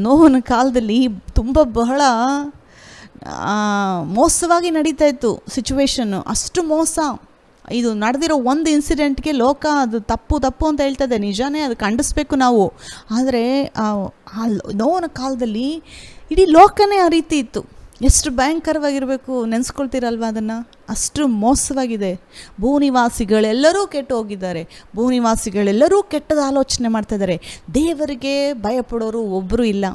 ನೋವಿನ ಕಾಲದಲ್ಲಿ ಬಹಳ ಮೋಸವಾಗಿ ನಡೀತಾ ಇತ್ತು ಸಿಚುವೇಶನ್ನು. ಅಷ್ಟು ಮೋಸ. ಇದು ನಡೆದಿರೋ ಒಂದು ಇನ್ಸಿಡೆಂಟ್ಗೆ ಲೋಕ ಅದು ತಪ್ಪು ಅಂತ ಹೇಳ್ತದೆ. ನಿಜಾನೇ, ಅದು ಖಂಡಿಸ್ಬೇಕು ನಾವು. ಆದರೆ ಆ ನೋವಿನ ಕಾಲದಲ್ಲಿ ಇಡೀ ಲೋಕನೇ ಆ ರೀತಿ ಇತ್ತು. ಎಷ್ಟು ಭಯಂಕರವಾಗಿರಬೇಕು, ನೆನೆಸ್ಕೊಳ್ತೀರಲ್ವ ಅದನ್ನು? ಅಷ್ಟು ಮೋಸವಾಗಿದೆ. ಭೂನಿವಾಸಿಗಳೆಲ್ಲರೂ ಕೆಟ್ಟು ಹೋಗಿದ್ದಾರೆ. ಭೂನಿವಾಸಿಗಳೆಲ್ಲರೂ ಕೆಟ್ಟದ ಆಲೋಚನೆ ಮಾಡ್ತಾಯಿದ್ದಾರೆ. ದೇವರಿಗೆ ಭಯಪಡೋರು ಒಬ್ಬರೂ ಇಲ್ಲ,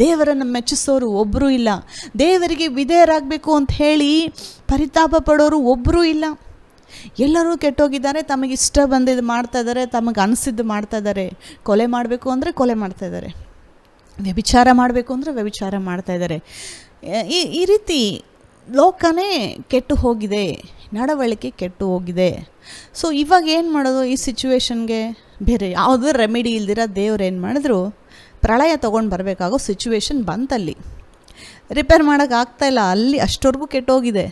ದೇವರನ್ನು ಮೆಚ್ಚಿಸೋರು ಒಬ್ಬರೂ ಇಲ್ಲ, ದೇವರಿಗೆ ವಿಧೇಯರಾಗಬೇಕು ಅಂತ ಹೇಳಿ ಪರಿತಾಪ ಪಡೋರು ಒಬ್ಬರೂ ಇಲ್ಲ. ಎಲ್ಲರೂ ಕೆಟ್ಟೋಗಿದ್ದಾರೆ. ತಮಗಿಷ್ಟ ಬಂದಿದ್ದು ಮಾಡ್ತಾಯಿದ್ದಾರೆ, ತಮಗೆ ಅನಿಸಿದ್ದು ಮಾಡ್ತಾಯಿದ್ದಾರೆ. ಕೊಲೆ ಮಾಡಬೇಕು ಅಂದರೆ ಕೊಲೆ ಮಾಡ್ತಾಯಿದ್ದಾರೆ, ವ್ಯಭಿಚಾರ ಮಾಡಬೇಕು ಅಂದರೆ ವ್ಯಭಿಚಾರ ಮಾಡ್ತಾಯಿದ್ದಾರೆ. ಈ ರೀತಿ ಲೋಕನೇ ಕೆಟ್ಟು ಹೋಗಿದೆ, ನಡವಳಿಕೆ ಕೆಟ್ಟು ಹೋಗಿದೆ. ಸೊ ಇವಾಗ ಏನು ಮಾಡೋದು ಈ ಸಿಚುವೇಶನ್ಗೆ? ಬೇರೆ ಯಾವುದೂ ರೆಮಿಡಿ ಇಲ್ದಿರ ದೇವ್ರು ಏನು ಮಾಡಿದ್ರು, ಪ್ರಳಯ ತೊಗೊಂಡು ಬರಬೇಕಾಗೋ ಸಿಚುವೇಶನ್ ಬಂತಲ್ಲಿ. ರಿಪೇರ್ ಮಾಡೋಕ್ಕಾಗ್ತಾಯಿಲ್ಲ, ಅಲ್ಲಿ ಅಷ್ಟವರೆಗೂ ಕೆಟ್ಟೋಗಿದೆ.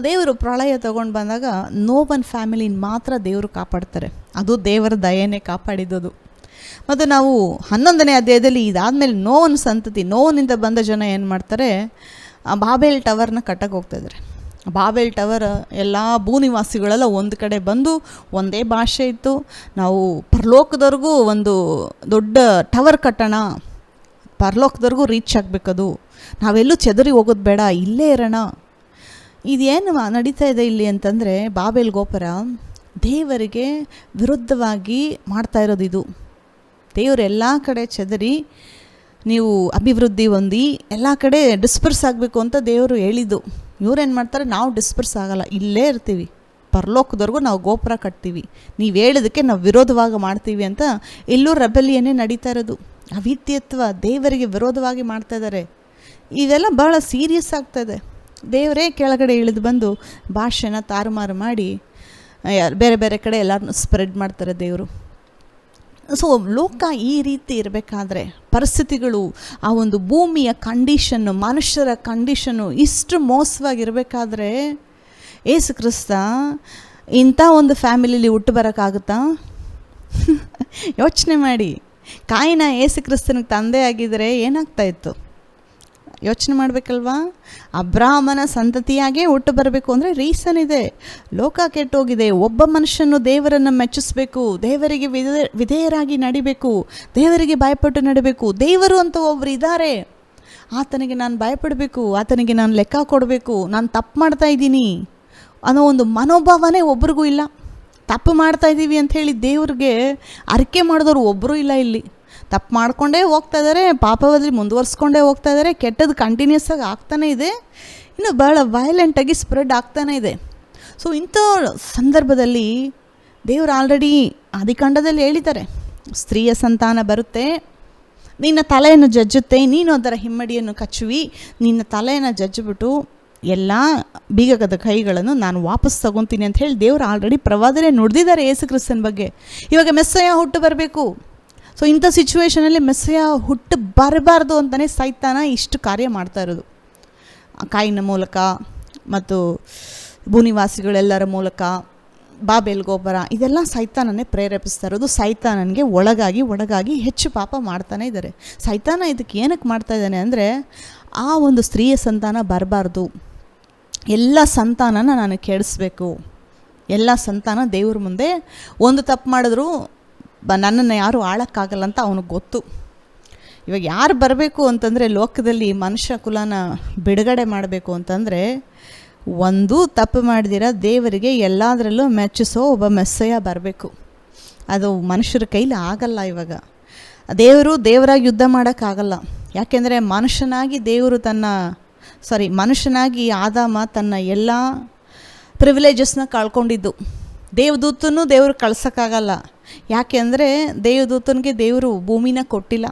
ದೇವರು ಪ್ರಳಯ ತೊಗೊಂಡು ಬಂದಾಗ ನೋವನ್ ಫ್ಯಾಮಿಲಿನ ಮಾತ್ರ ದೇವರು ಕಾಪಾಡ್ತಾರೆ. ಅದು ದೇವರ ದಯೆನೇ ಕಾಪಾಡಿದ್ದು. ಮತ್ತು ನಾವು 11ನೇ ಅಧ್ಯಾಯದಲ್ಲಿ ಇದಾದಮೇಲೆ ನೋವನ ಸಂತತಿ, ನೋವನಿಂದ ಬಂದ ಜನ ಏನು ಮಾಡ್ತಾರೆ, ಆ ಬಾಬೆಲ್ ಟವರ್ನ ಕಟ್ಟಕ್ಕೆ ಹೋಗ್ತಾಯಿದ್ದಾರೆ. ಬಾಬೆಲ್ ಟವರ್ ಎಲ್ಲ ಭೂನಿವಾಸಿಗಳೆಲ್ಲ ಒಂದು ಕಡೆ ಬಂದು ಒಂದೇ ಭಾಷೆ ಇತ್ತು. ನಾವು ಪರಲೋಕದವರೆಗೂ ಒಂದು ದೊಡ್ಡ ಟವರ್ ಕಟ್ಟೋಣ, ಪರಲೋಕದವರೆಗೂ ರೀಚ್ ಆಗಬೇಕದು, ನಾವೆಲ್ಲೂ ಚೆದರಿ ಹೋಗೋದು ಬೇಡ, ಇಲ್ಲೇ ಇರೋಣ. ಇದೇನು ನಡೀತಾ ಇದೆ ಇಲ್ಲಿ ಅಂತಂದರೆ, ಬಾಬೆಲ್ ಗೋಪುರ ದೇವರಿಗೆ ವಿರುದ್ಧವಾಗಿ ಮಾಡ್ತಾ ಇರೋದು ಇದು. ದೇವರು ಎಲ್ಲ ಕಡೆ ಚೆದರಿ ನೀವು ಅಭಿವೃದ್ಧಿ ಹೊಂದಿ ಎಲ್ಲ ಕಡೆ ಡಿಸ್ಪರ್ಸ್ ಆಗಬೇಕು ಅಂತ ದೇವರು ಹೇಳಿದ್ದು. ಇವ್ರೇನು ಮಾಡ್ತಾರೆ, ನಾವು ಡಿಸ್ಪರ್ಸ್ ಆಗಲ್ಲ, ಇಲ್ಲೇ ಇರ್ತೀವಿ, ಪರಲೋಕದವರೆಗೂ ನಾವು ಗೋಪುರ ಕಟ್ತೀವಿ, ನೀವು ಹೇಳಿದಕ್ಕೆ ನಾವು ವಿರೋಧವಾಗಿ ಮಾಡ್ತೀವಿ ಅಂತ ಎಲ್ಲೂ ರೆಬೆಲಿಯನ್ನೇ ನಡೀತಾ ಇರೋದು. ಅವಿತ್ಯತ್ವ, ದೇವರಿಗೆ ವಿರೋಧವಾಗಿ ಮಾಡ್ತಾ ಇದ್ದಾರೆ. ಇವೆಲ್ಲ ಭಾಳ ಸೀರಿಯಸ್ ಆಗ್ತಾಯಿದೆ. ದೇವರೇ ಕೆಳಗಡೆ ಇಳಿದು ಬಂದು ಭಾಷೆನ ತಾರುಮಾರು ಮಾಡಿ ಬೇರೆ ಬೇರೆ ಕಡೆ ಎಲ್ಲರನ್ನೂ ಸ್ಪ್ರೆಡ್ ಮಾಡ್ತಾರೆ ದೇವರು. ಸೊ ಲೋಕ ಈ ರೀತಿ ಇರಬೇಕಾದ್ರೆ, ಪರಿಸ್ಥಿತಿಗಳು, ಆ ಒಂದು ಭೂಮಿಯ ಕಂಡೀಷನ್ನು, ಮನುಷ್ಯರ ಕಂಡೀಷನ್ನು ಇಷ್ಟು ಮೋಸವಾಗಿರಬೇಕಾದ್ರೆ ಏಸು ಕ್ರಿಸ್ತ ಇಂಥ ಒಂದು ಫ್ಯಾಮಿಲಿಲಿ ಹುಟ್ಟು ಬರೋಕ್ಕಾಗುತ್ತಾ? ಯೋಚನೆ ಮಾಡಿ. ಕಾಯಿನ ಏಸು ಕ್ರಿಸ್ತನಿಗೆ ತಂದೆ ಆಗಿದ್ದರೆ ಏನಾಗ್ತಾಯಿತ್ತು? ಯೋಚನೆ ಮಾಡಬೇಕಲ್ವಾ? ಅಬ್ರಾಹ್ಮನ ಸಂತತಿಯಾಗೇ ಹುಟ್ಟು ಬರಬೇಕು ಅಂದರೆ ರೀಸನ್ ಇದೆ. ಲೋಕ ಕೆಟ್ಟೋಗಿದೆ. ಒಬ್ಬ ಮನುಷ್ಯನು ದೇವರನ್ನು ಮೆಚ್ಚಿಸ್ಬೇಕು, ದೇವರಿಗೆ ವಿಧೇಯರಾಗಿ ನಡಿಬೇಕು, ದೇವರಿಗೆ ಭಯಪಟ್ಟು ನಡಿಬೇಕು. ದೇವರು ಅಂತ ಒಬ್ಬರು ಇದ್ದಾರೆ, ಆತನಿಗೆ ನಾನು ಭಯಪಡಬೇಕು, ಆತನಿಗೆ ನಾನು ಲೆಕ್ಕ ಕೊಡಬೇಕು, ನಾನು ತಪ್ಪು ಮಾಡ್ತಾಯಿದ್ದೀನಿ ಅನ್ನೋ ಒಂದು ಮನೋಭಾವನೆ ಒಬ್ರಿಗೂ ಇಲ್ಲ. ತಪ್ಪು ಮಾಡ್ತಾಯಿದ್ದೀವಿ ಅಂಥೇಳಿ ದೇವ್ರಿಗೆ ಅರಿಕೆ ಮಾಡಿದವರು ಒಬ್ಬರೂ ಇಲ್ಲ ಇಲ್ಲಿ. ತಪ್ಪು ಮಾಡ್ಕೊಂಡೇ ಹೋಗ್ತಾ ಇದ್ದಾರೆ, ಪಾಪದಲ್ಲಿ ಮುಂದುವರ್ಸ್ಕೊಂಡೇ ಹೋಗ್ತಾ ಇದ್ದಾರೆ. ಕೆಟ್ಟದ್ದು ಕಂಟಿನ್ಯೂಸ್ ಆಗಿ ಆಗ್ತಾನೇ ಇದೆ, ಇನ್ನು ಭಾಳ ವೈಲೆಂಟಾಗಿ ಸ್ಪ್ರೆಡ್ ಆಗ್ತಾನೇ ಇದೆ. ಸೊ ಇಂಥ ಸಂದರ್ಭದಲ್ಲಿ ದೇವರು ಆಲ್ರೆಡಿ ಆದಿಕಾಂಡದಲ್ಲಿ ಹೇಳಿದ್ದಾರೆ, ಸ್ತ್ರೀಯ ಸಂತಾನ ಬರುತ್ತೆ, ನಿನ್ನ ತಲೆಯನ್ನು ಜಜ್ಜುತ್ತೆ, ನೀನು ಅದರ ಹಿಮ್ಮಡಿಯನ್ನು ಕಚ್ಚುವಿ, ನಿನ್ನ ತಲೆಯನ್ನು ಜಜ್ಜಿಬಿಟ್ಟು ಎಲ್ಲ ಬೀಗದ ಕೈಗಳನ್ನು ನಾನು ವಾಪಸ್ ತಗೊತೀನಿ ಅಂತ ಹೇಳಿ ದೇವರು ಆಲ್ರೆಡಿ ಪ್ರವಾದನೆ ನುಡಿದಿದ್ದಾರೆ ಯೇಸು ಕ್ರಿಸ್ತನ ಬಗ್ಗೆ. ಇವಾಗ ಮೆಸ್ಸಯ್ಯ ಹುಟ್ಟು ಬರಬೇಕು. ಸೊ ಇಂಥ ಸಿಚುವೇಷನಲ್ಲಿ ಮೆಸ್ಸಯ್ಯ ಹುಟ್ಟು ಬರಬಾರ್ದು ಅಂತಲೇ ಸೈತಾನ ಇಷ್ಟು ಕಾರ್ಯ ಮಾಡ್ತಾ ಇರೋದು. ಕಾಯಿನ ಮೂಲಕ ಮತ್ತು ಭೂನಿವಾಸಿಗಳೆಲ್ಲರ ಮೂಲಕ, ಬಾಬೆಲ್ ಗೋಪುರ, ಇದೆಲ್ಲ ಸೈತಾನನ್ನೇ ಪ್ರೇರೇಪಿಸ್ತಾ ಇರೋದು. ಸೈತಾನನಿಗೆ ಒಳಗಾಗಿ ಹೆಚ್ಚು ಪಾಪ ಮಾಡ್ತಾನೆ ಇದ್ದಾರೆ. ಸೈತಾನ ಇದಕ್ಕೆ ಏನಕ್ಕೆ ಮಾಡ್ತಾ ಇದ್ದಾನೆ ಅಂದರೆ, ಆ ಒಂದು ಸ್ತ್ರೀಯ ಸಂತಾನ ಬರಬಾರ್ದು, ಎಲ್ಲ ಸಂತಾನನ ನಾನು ಕೆಡಿಸ್ಬೇಕು, ಎಲ್ಲ ಸಂತಾನ ದೇವ್ರ ಮುಂದೆ ಒಂದು ತಪ್ಪು ಮಾಡಿದ್ರು ನನ್ನನ್ನು ಯಾರೂ ಆಳಕ್ಕಾಗಲ್ಲ ಅಂತ ಅವನಿಗೆ ಗೊತ್ತು. ಇವಾಗ ಯಾರು ಬರಬೇಕು ಅಂತಂದರೆ, ಲೋಕದಲ್ಲಿ ಮನುಷ್ಯ ಕುಲನ ಬಿಡುಗಡೆ ಮಾಡಬೇಕು ಅಂತಂದರೆ, ಒಂದು ತಪ್ಪು ಮಾಡಿದಿರ ದೇವರಿಗೆ ಎಲ್ಲದರಲ್ಲೂ ಮೆಚ್ಚಿಸೋ ಒಬ್ಬ ಮೆಸ್ಸಯ್ಯ ಬರಬೇಕು. ಅದು ಮನುಷ್ಯರ ಕೈಲಿ ಆಗಲ್ಲ. ಇವಾಗ ದೇವರಾಗಿ ಯುದ್ಧ ಮಾಡೋಕ್ಕಾಗಲ್ಲ. ಯಾಕೆಂದರೆ ಮನುಷ್ಯನಾಗಿ ಆದಾಮ ತನ್ನ ಎಲ್ಲ ಪ್ರಿವಿಲೇಜಸ್ನ ಕಳ್ಕೊಂಡಿದ್ದು. ದೇವದೂತನೂ ದೇವರು ಕಳ್ಸೋಕ್ಕಾಗಲ್ಲ. ಯಾಕೆಂದರೆ ದೇವದೂತನಿಗೆ ದೇವರು ಭೂಮಿನ ಕೊಟ್ಟಿಲ್ಲ.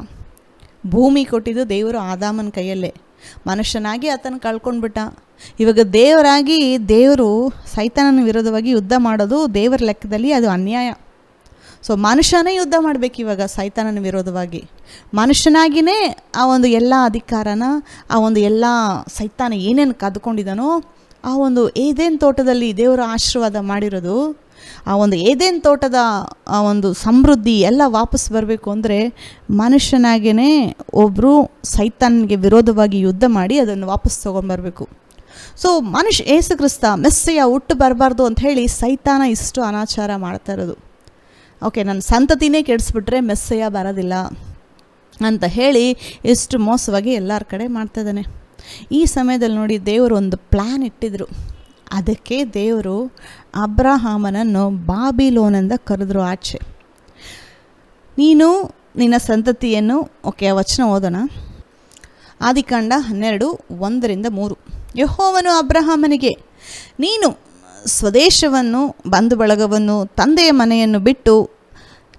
ಭೂಮಿ ಕೊಟ್ಟಿದ್ದು ದೇವರು ಆದಾಮನ ಕೈಯಲ್ಲೇ. ಮನುಷ್ಯನಾಗಿ ಆತನ ಕಳ್ಕೊಂಡ್ಬಿಟ್ಟ. ಇವಾಗ ದೇವರು ಸೈತಾನನ ವಿರೋಧವಾಗಿ ಯುದ್ಧ ಮಾಡೋದು ದೇವರ ಲೆಕ್ಕದಲ್ಲಿ ಅದು ಅನ್ಯಾಯ. ಸೊ ಮನುಷ್ಯನೇ ಯುದ್ಧ ಮಾಡಬೇಕು ಇವಾಗ ಸೈತಾನನ ವಿರೋಧವಾಗಿ. ಮನುಷ್ಯನಾಗಿಯೇ ಆ ಒಂದು ಎಲ್ಲ ಅಧಿಕಾರನ, ಆ ಒಂದು ಎಲ್ಲ ಸೈತಾನ ಏನೇನು ಕದ್ಕೊಂಡಿದ್ದಾನೋ, ಆ ಒಂದು ಏದೇನ್ ತೋಟದಲ್ಲಿ ದೇವರ ಆಶೀರ್ವಾದ ಮಾಡಿರೋದು, ಆ ಒಂದು ಏದೇನ್ ತೋಟದ ಆ ಒಂದು ಸಮೃದ್ಧಿ ಎಲ್ಲ ವಾಪಸ್ ಬರಬೇಕು ಅಂದರೆ ಮನುಷ್ಯನಾಗೇ ಒಬ್ಬರು ಸೈತಾನಿಗೆ ವಿರೋಧವಾಗಿ ಯುದ್ಧ ಮಾಡಿ ಅದನ್ನು ವಾಪಸ್ ತೊಗೊಂಬರ್ಬೇಕು. ಸೊ ಯೇಸು ಕ್ರಿಸ್ತ ಮೆಸ್ಸಯ್ಯ ಹುಟ್ಟು ಬರಬಾರ್ದು ಅಂತ ಹೇಳಿ ಸೈತಾನ ಇಷ್ಟು ಅನಾಚಾರ ಮಾಡ್ತಾ ಇರೋದು. ಓಕೆ, ನನ್ನ ಸಂತತಿನೇ ಕೆಡಿಸ್ಬಿಟ್ರೆ ಮೆಸ್ಸಯ್ಯ ಬರೋದಿಲ್ಲ ಅಂತ ಹೇಳಿ ಎಷ್ಟು ಮೋಸವಾಗಿ ಎಲ್ಲರ ಕಡೆ ಮಾಡ್ತಾಯಿದ್ದಾನೆ. ಈ ಸಮಯದಲ್ಲಿ ನೋಡಿ, ದೇವರು ಒಂದು ಪ್ಲ್ಯಾನ್ ಇಟ್ಟಿದ್ರು. ಅದಕ್ಕೆ ದೇವರು ಅಬ್ರಹಾಮನನ್ನು ಬಾಬಿಲೋನಿಂದ ಕರೆದ್ರು ಆಚೆ. ನೀನು ನಿನ್ನ ಸಂತತಿಯನ್ನು, ಓಕೆ ಆ ವಚನ ಓದೋಣ. ಆದಿಕಾಂಡ 12:1-3. ಯೆಹೋವನು ಅಬ್ರಹಾಮನಿಗೆ, ನೀನು ಸ್ವದೇಶವನ್ನು, ಬಂಧು ಬಳಗವನ್ನು, ತಂದೆಯ ಮನೆಯನ್ನು ಬಿಟ್ಟು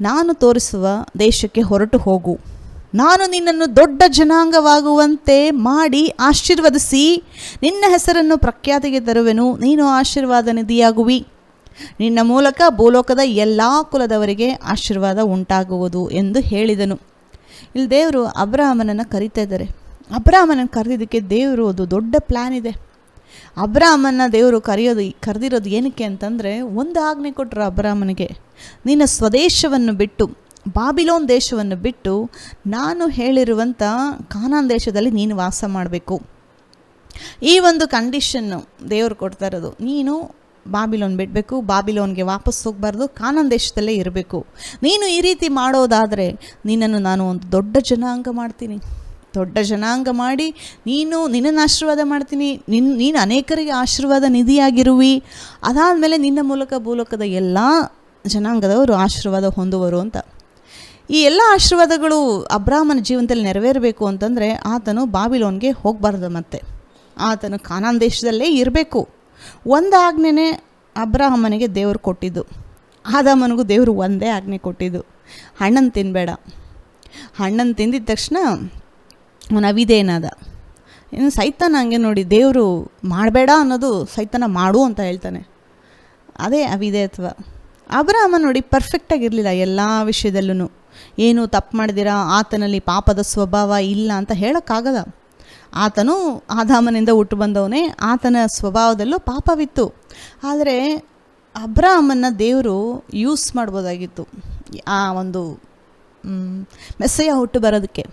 ನಾನು ತೋರಿಸುವ ದೇಶಕ್ಕೆ ಹೊರಟು ಹೋಗು. ನಾನು ನಿನ್ನನ್ನು ದೊಡ್ಡ ಜನಾಂಗವಾಗುವಂತೆ ಮಾಡಿ ಆಶೀರ್ವದಿಸಿ ನಿನ್ನ ಹೆಸರನ್ನು ಪ್ರಖ್ಯಾತಿಗೆ ತರುವೆನು. ನೀನು ಆಶೀರ್ವಾದ ನಿಧಿಯಾಗುವಿ. ನಿನ್ನ ಮೂಲಕ ಭೂಲೋಕದ ಎಲ್ಲ ಕುಲದವರಿಗೆ ಆಶೀರ್ವಾದ ಉಂಟಾಗುವುದು ಎಂದು ಹೇಳಿದನು. ಇಲ್ಲಿ ದೇವರು ಅಬ್ರಹಾಮನನ್ನು ಕರೀತಾ ಇದ್ದಾರೆ. ಅಬ್ರಹಾಮನನ್ನು ಕರೆದಿದ್ದಕ್ಕೆ ದೇವರು ಒಂದು ದೊಡ್ಡ ಪ್ಲ್ಯಾನ್ ಇದೆ. ಅಬ್ರಹಾಮನ ದೇವರು ಕರೆದಿರೋದು ಏನಕ್ಕೆ ಅಂತಂದರೆ, ಒಂದು ಆಜ್ಞೆ ಕೊಟ್ಟರು ಅಬ್ರಹಾಮನಿಗೆ, ನಿನ್ನ ಸ್ವದೇಶವನ್ನು ಬಿಟ್ಟು, ಬಾಬಿಲೋನ್ ದೇಶವನ್ನು ಬಿಟ್ಟು ನಾನು ಹೇಳಿರುವಂಥ ಕಾನಾನ್ ದೇಶದಲ್ಲಿ ನೀನು ವಾಸ ಮಾಡಬೇಕು. ಈ ಒಂದು ಕಂಡೀಷನ್ನು ದೇವರು ಕೊಡ್ತಾ ಇರೋದು. ನೀನು ಬಾಬಿಲೋನ್ ಬಿಡಬೇಕು, ಬಾಬಿಲೋನ್ಗೆ ವಾಪಸ್ ಹೋಗಬಾರ್ದು, ಕಾನಾನ್ ದೇಶದಲ್ಲೇ ಇರಬೇಕು. ನೀನು ಈ ರೀತಿ ಮಾಡೋದಾದರೆ ನಿನ್ನನ್ನು ನಾನು ಒಂದು ದೊಡ್ಡ ಜನಾಂಗ ಮಾಡ್ತೀನಿ. ದೊಡ್ಡ ಜನಾಂಗ ಮಾಡಿ ನಿನ್ನನ್ನು ಆಶೀರ್ವಾದ ಮಾಡ್ತೀನಿ. ನೀನು ಅನೇಕರಿಗೆ ಆಶೀರ್ವಾದ ನಿಧಿಯಾಗಿರುವಿ. ಅದಾದಮೇಲೆ ನಿನ್ನ ಮೂಲಕ ಭೂಲೋಕದ ಎಲ್ಲ ಜನಾಂಗದವರು ಆಶೀರ್ವಾದ ಹೊಂದುವರು ಅಂತ. ಈ ಎಲ್ಲ ಆಶೀರ್ವಾದಗಳು ಅಬ್ರಹಾಮನ ಜೀವನದಲ್ಲಿ ನೆರವೇರಬೇಕು ಅಂತಂದರೆ ಆತನು ಬಾಬಿಲೋನ್ಗೆ ಹೋಗಬಾರ್ದು, ಮತ್ತೆ ಆತನು ಕಾನಾನ್ ದೇಶದಲ್ಲೇ ಇರಬೇಕು. ಒಂದು ಆಜ್ಞೆನೇ ಅಬ್ರಹಾಮನಿಗೆ ದೇವರು ಕೊಟ್ಟಿದ್ದು. ಆದಾಮನಿಗೂ ದೇವರು ಒಂದೇ ಆಜ್ಞೆ ಕೊಟ್ಟಿದ್ದು, ಹಣ್ಣನ್ನು ತಿನ್ನಬೇಡ. ಹಣ್ಣನ್ನು ತಿಂದಿದ ತಕ್ಷಣ ಅವನು ಅವಿಧೇಯನಾದ. ಇನ್ನು ಸೈತಾನ ಹಂಗೆ ನೋಡಿ, ದೇವರು ಮಾಡಬೇಡ ಅನ್ನೋದು ಸೈತಾನ ಮಾಡು ಅಂತ ಹೇಳ್ತಾನೆ. ಅದೇ ಅವಿಧೇಯತ್ವ. ಅಬ್ರಹಾಮ ನೋಡಿ ಪರ್ಫೆಕ್ಟಾಗಿರಲಿಲ್ಲ ಎಲ್ಲ ವಿಷಯದಲ್ಲೂ. ಏನು ತಪ್ಪು ಮಾಡಿದಿರಾ, ಆತನಲ್ಲಿ ಪಾಪದ ಸ್ವಭಾವ ಇಲ್ಲ ಅಂತ ಹೇಳೋಕ್ಕಾಗಲ್ಲ. ಆತನು ಆದಾಮನಿಂದ ಹುಟ್ಟು ಬಂದವನೇ, ಆತನ ಸ್ವಭಾವದಲ್ಲೂ ಪಾಪವಿತ್ತು. ಆದರೆ ಅಬ್ರಹಾಮನ್ನ ದೇವರು ಯೂಸ್ ಮಾಡ್ಬೋದಾಗಿತ್ತು ಆ ಒಂದು ಮೆಸ್ಸಯ್ಯ ಹುಟ್ಟು ಬರೋದಕ್ಕೆ.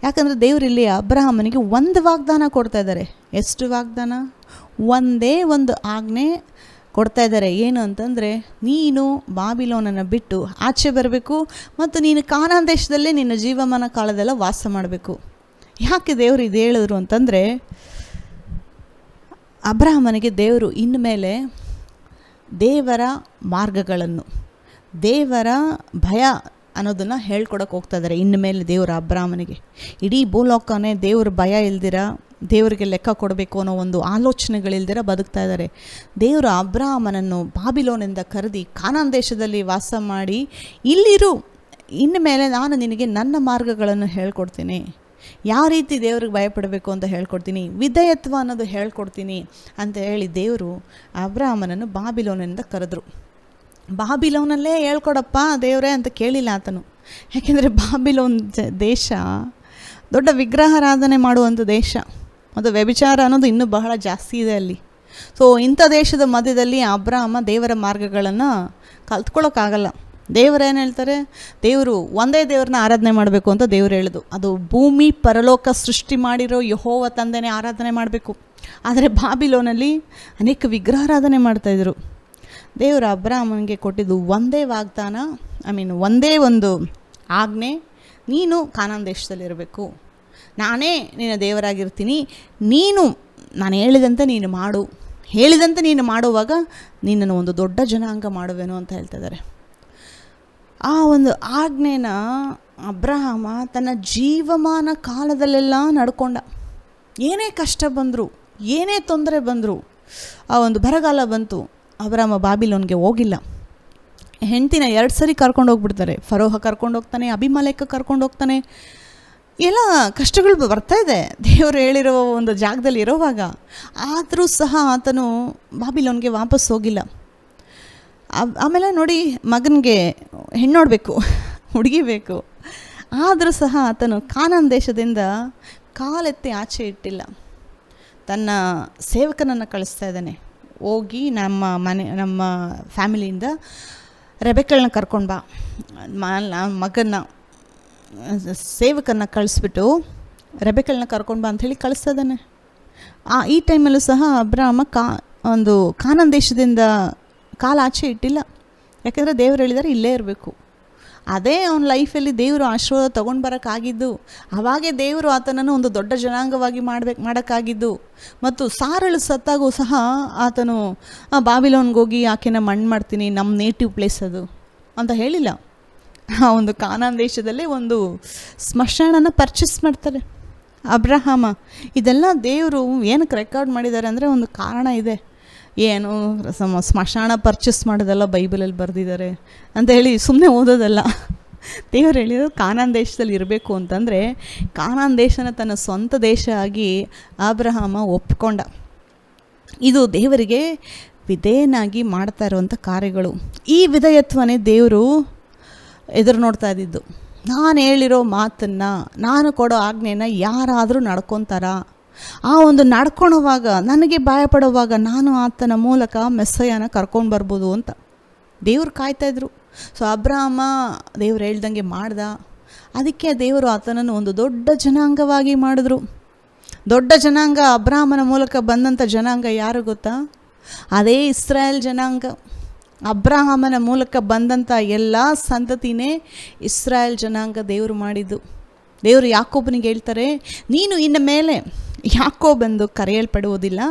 ಯಾಕಂದರೆ ದೇವರಿಲ್ಲಿ ಅಬ್ರಹಾಮನಿಗೆ ಒಂದು ವಾಗ್ದಾನ ಕೊಡ್ತಾ ಇದ್ದಾರೆ. ಎಷ್ಟು ವಾಗ್ದಾನ? ಒಂದೇ ಒಂದು ಆಜ್ಞೆ ಕೊಡ್ತಾ ಇದ್ದಾರೆ. ಏನು ಅಂತಂದರೆ, ನೀನು ಬಾಬಿಲೋನನ್ನು ಬಿಟ್ಟು ಆಚೆ ಬರಬೇಕು ಮತ್ತು ನೀನು ಕಾನಾನ್ ದೇಶದಲ್ಲೇ ನಿನ್ನ ಜೀವಮಾನ ಕಾಲದೆಲ್ಲ ವಾಸ ಮಾಡಬೇಕು. ಯಾಕೆ ದೇವರು ಇದು ಹೇಳಿದ್ರು ಅಂತಂದರೆ, ಅಬ್ರಹಾಮನಿಗೆ ದೇವರು ಇನ್ಮೇಲೆ ದೇವರ ಮಾರ್ಗಗಳನ್ನು, ದೇವರ ಭಯ ಅನ್ನೋದನ್ನು ಹೇಳ್ಕೊಡಕ್ಕೆ ಹೋಗ್ತಾ ಇದ್ದಾರೆ. ಇನ್ಮೇಲೆ ದೇವರು ಅಬ್ರಹಾಮನಿಗೆ ಇಡೀ ಭೂಲೋಕನೇ ದೇವ್ರ ಭಯ ಇಲ್ದಿರ, ದೇವರಿಗೆ ಲೆಕ್ಕ ಕೊಡಬೇಕು ಅನ್ನೋ ಒಂದು ಆಲೋಚನೆಗಳಿಲ್ದಿರ ಬದುಕ್ತಾ ಇದ್ದಾರೆ. ದೇವರು ಅಬ್ರಹಾಮನನ್ನು ಬಾಬಿಲೋನಿಂದ ಕರೆದಿ ಕಾನಾನ್ ದೇಶದಲ್ಲಿ ವಾಸ ಮಾಡಿ, ಇಲ್ಲಿರು, ಇನ್ಮೇಲೆ ನಾನು ನಿನಗೆ ನನ್ನ ಮಾರ್ಗಗಳನ್ನು ಹೇಳ್ಕೊಡ್ತೀನಿ, ಯಾವ ರೀತಿ ದೇವ್ರಿಗೆ ಭಯಪಡಬೇಕು ಅಂತ ಹೇಳ್ಕೊಡ್ತೀನಿ, ವಿಧೇಯತ್ವ ಅನ್ನೋದು ಹೇಳ್ಕೊಡ್ತೀನಿ ಅಂತ ಹೇಳಿ ದೇವರು ಅಬ್ರಹಾಮನನ್ನು ಬಾಬಿಲೋನಿಂದ ಕರೆದ್ರು. ಬಾಬಿಲೋನಲ್ಲೇ ಹೇಳ್ಕೊಡಪ್ಪ ದೇವರೇ ಅಂತ ಕೇಳಿಲ್ಲ ಆತನು. ಯಾಕೆಂದರೆ ಬಾಬಿಲೋನ್ ದೇಶ ದೊಡ್ಡ ವಿಗ್ರಹಾರಾಧನೆ ಮಾಡುವಂಥ ದೇಶ, ಮತ್ತು ವ್ಯಭಿಚಾರ ಅನ್ನೋದು ಇನ್ನೂ ಬಹಳ ಜಾಸ್ತಿ ಇದೆ ಅಲ್ಲಿ. ಸೊ ಇಂಥ ದೇಶದ ಮಧ್ಯದಲ್ಲಿ ಅಬ್ರಹಾಮ ದೇವರ ಮಾರ್ಗಗಳನ್ನು ಕಲ್ತ್ಕೊಳ್ಳೋಕ್ಕಾಗಲ್ಲ. ದೇವರೇನು ಹೇಳ್ತಾರೆ, ದೇವರು ಒಂದೇ ದೇವ್ರನ್ನ ಆರಾಧನೆ ಮಾಡಬೇಕು ಅಂತ ದೇವರು ಹೇಳೋದು. ಅದು ಭೂಮಿ ಪರಲೋಕ ಸೃಷ್ಟಿ ಮಾಡಿರೋ ಯೆಹೋವ ತಂದೆನೇ ಆರಾಧನೆ ಮಾಡಬೇಕು. ಆದರೆ ಬಾಬಿಲೋನಲ್ಲಿ ಅನೇಕ ವಿಗ್ರಹಾರಾಧನೆ ಮಾಡ್ತಾಯಿದ್ರು. ದೇವರು ಅಬ್ರಹಾಮನಿಗೆ ಕೊಟ್ಟಿದ್ದು ಒಂದೇ ವಾಗ್ದಾನ, ಒಂದೇ ಒಂದು ಆಜ್ಞೆ, ನೀನು ಕಾನಾನ್ ದೇಶದಲ್ಲಿರಬೇಕು, ನಾನೇ ನಿನ್ನ ದೇವರಾಗಿರ್ತೀನಿ, ನಾನು ಹೇಳಿದಂತೆ ನೀನು ಮಾಡು, ಹೇಳಿದಂತೆ ನೀನು ಮಾಡುವಾಗ ನಿನ್ನನ್ನು ಒಂದು ದೊಡ್ಡ ಜನಾಂಗ ಮಾಡುವೆನು ಅಂತ ಹೇಳ್ತಿದ್ದಾರೆ. ಆ ಒಂದು ಆಜ್ಞೆನ ಅಬ್ರಹಾಮ ತನ್ನ ಜೀವಮಾನ ಕಾಲದಲ್ಲೆಲ್ಲ ನಡ್ಕೊಂಡ. ಏನೇ ಕಷ್ಟ ಬಂದರು, ಏನೇ ತೊಂದರೆ ಬಂದರು, ಆ ಒಂದು ಬರಗಾಲ ಬಂತು, ಅಬ್ರಹಾಮ ಬಾಬಿಲೋನ್ಗೆ ಹೋಗಿಲ್ಲ. ಹೆಂಡ್ತಿನ 2 ಸರಿ ಕರ್ಕೊಂಡು ಹೋಗ್ಬಿಡ್ತಾರೆ. ಫರೋಹ ಕರ್ಕೊಂಡು ಹೋಗ್ತಾನೆ, ಅಭಿಮಲೇಕ ಕರ್ಕೊಂಡು ಹೋಗ್ತಾನೆ. ಎಲ್ಲ ಕಷ್ಟಗಳು ಬರ್ತಾ ಇದೆ ದೇವರು ಹೇಳಿರೋ ಒಂದು ಜಾಗದಲ್ಲಿ ಇರೋವಾಗ. ಆದರೂ ಸಹ ಆತನು ಬಾಬಿಲೋನ್ಗೆ ವಾಪಸ್ ಹೋಗಿಲ್ಲ. ಆಮೇಲೆ ನೋಡಿ, ಮಗನಿಗೆ ಹೆಣ್ಣು ನೋಡಬೇಕು, ಹುಡುಗಿ ಬೇಕು. ಆದರೂ ಸಹ ಆತನು ಕಾನಾನ್ ದೇಶದಿಂದ ಕಾಲೆತ್ತಿ ಆಚೆ ಇಟ್ಟಿಲ್ಲ. ತನ್ನ ಸೇವಕನನ್ನು ಕಳಿಸ್ತಾ ಇದ್ದಾನೆ, ಹೋಗಿ ನಮ್ಮ ಫ್ಯಾಮಿಲಿಯಿಂದ ರೆಬೆಕ್ಕಳನ್ನ ಕರ್ಕೊಂಡು ಬಾ, ಮಗನ ಸೇವಕನ್ನ ಕಳಿಸ್ಬಿಟ್ಟು ರೆಬೆಕ್ಕಳನ್ನ ಕರ್ಕೊಂಡು ಬಾ ಅಂಥೇಳಿ ಕಳಿಸ್ತಾ ಇದ್ದಾನೆ. ಈ ಟೈಮಲ್ಲೂ ಸಹ ಅಬ್ರಹಾಮ ಒಂದು ಕಾನಾನ್ ದೇಶದಿಂದ ಕಾಲ ಆಚೆ ಇಟ್ಟಿಲ್ಲ. ಯಾಕೆಂದರೆ ದೇವರು ಹೇಳಿದ್ದಾರೆ ಇಲ್ಲೇ ಇರಬೇಕು. ಅದೇ ಅವನ ಲೈಫಲ್ಲಿ ದೇವರು ಆಶೀರ್ವಾದ ತೊಗೊಂಡು ಬರೋಕ್ಕಾಗಿದ್ದು. ಆವಾಗೇ ದೇವರು ಆತನನ್ನು ಒಂದು ದೊಡ್ಡ ಜನಾಂಗವಾಗಿ ಮಾಡೋಕ್ಕಾಗಿದ್ದು. ಮತ್ತು ಸಾರಳು ಸತ್ತಾಗೂ ಸಹ ಆತನು ಬಾಬಿಲೋನ್ಗೆ ಹೋಗಿ ಆಕೆನ ಮಣ್ಣು ಮಾಡ್ತೀನಿ, ನಮ್ಮ ನೇಟಿವ್ ಪ್ಲೇಸ್ ಅದು ಅಂತ ಹೇಳಿಲ್ಲ. ಆ ಒಂದು ಕಾನಾನ್ ದೇಶದಲ್ಲೇ ಒಂದು ಸ್ಮಶಾನನ ಪರ್ಚೇಸ್ ಮಾಡ್ತಾರೆ ಅಬ್ರಹಾಮ. ಇದೆಲ್ಲ ದೇವರು ಏನಕ್ಕೆ ರೆಕಾರ್ಡ್ ಮಾಡಿದ್ದಾರೆ ಅಂದರೆ ಒಂದು ಕಾರಣ ಇದೆ. ಏನು ಸ್ಮಶಾನ ಪರ್ಚೇಸ್ ಮಾಡೋದೆಲ್ಲ ಬೈಬಲಲ್ಲಿ ಬರೆದಿದ್ದಾರೆ ಅಂತ ಹೇಳಿ ಸುಮ್ಮನೆ ಓದೋದಲ್ಲ. ದೇವರು ಹೇಳಿದ್ರು ಕಾನಾನ್ ದೇಶದಲ್ಲಿ ಇರಬೇಕು ಅಂತಂದರೆ ಕಾನಾನ್ ದೇಶನ ತನ್ನ ಸ್ವಂತ ದೇಶ ಆಗಿ ಅಬ್ರಹಾಮ ಒಪ್ಕೊಂಡ. ಇದು ದೇವರಿಗೆ ವಿಧೇಯನಾಗಿ ಮಾಡ್ತಾ ಇರುವಂಥ ಕಾರ್ಯಗಳು. ಈ ವಿಧೇಯತ್ವನೇ ದೇವರು ಎದುರು ನೋಡ್ತಾ ಇದ್ದಿದ್ದು. ನಾನು ಹೇಳಿರೋ ಮಾತನ್ನು, ನಾನು ಕೊಡೋ ಆಜ್ಞೆನ ಯಾರಾದರೂ ನಡ್ಕೊತಾರ? ಆ ಒಂದು ನಡ್ಕೊಳೋವಾಗ, ನನಗೆ ಭಯಪಡುವಾಗ ನಾನು ಆತನ ಮೂಲಕ ಮೆಸ್ಸಯ್ಯನ ಕರ್ಕೊಂಡು ಬರ್ಬೋದು ಅಂತ ದೇವ್ರು ಕಾಯ್ತಾಯಿದ್ರು. ಸೊ ಅಬ್ರಹಾಮ ದೇವ್ರು ಹೇಳ್ದಂಗೆ ಮಾಡ್ದ. ಅದಕ್ಕೆ ದೇವರು ಆತನನ್ನು ಒಂದು ದೊಡ್ಡ ಜನಾಂಗವಾಗಿ ಮಾಡಿದ್ರು. ದೊಡ್ಡ ಜನಾಂಗ, ಅಬ್ರಹಾಮನ ಮೂಲಕ ಬಂದಂಥ ಜನಾಂಗ ಯಾರು ಗೊತ್ತಾ? ಅದೇ ಇಸ್ರಾಯೇಲ್ ಜನಾಂಗ. ಅಬ್ರಹಾಮನ ಮೂಲಕ ಬಂದಂಥ ಎಲ್ಲ ಸಂತತಿನೇ ಇಸ್ರಾಯೇಲ್ ಜನಾಂಗ ದೇವರು ಮಾಡಿದ್ದು. ದೇವರು ಯಾಕೋಬನಿಗೆ ಹೇಳ್ತಾರೆ, ನೀನು ಇನ್ನು ಮೇಲೆ ಯಾಕೋಬೆಂದು ಕರೆಯಲ್ಪಡುವುದಿಲ್ಲ,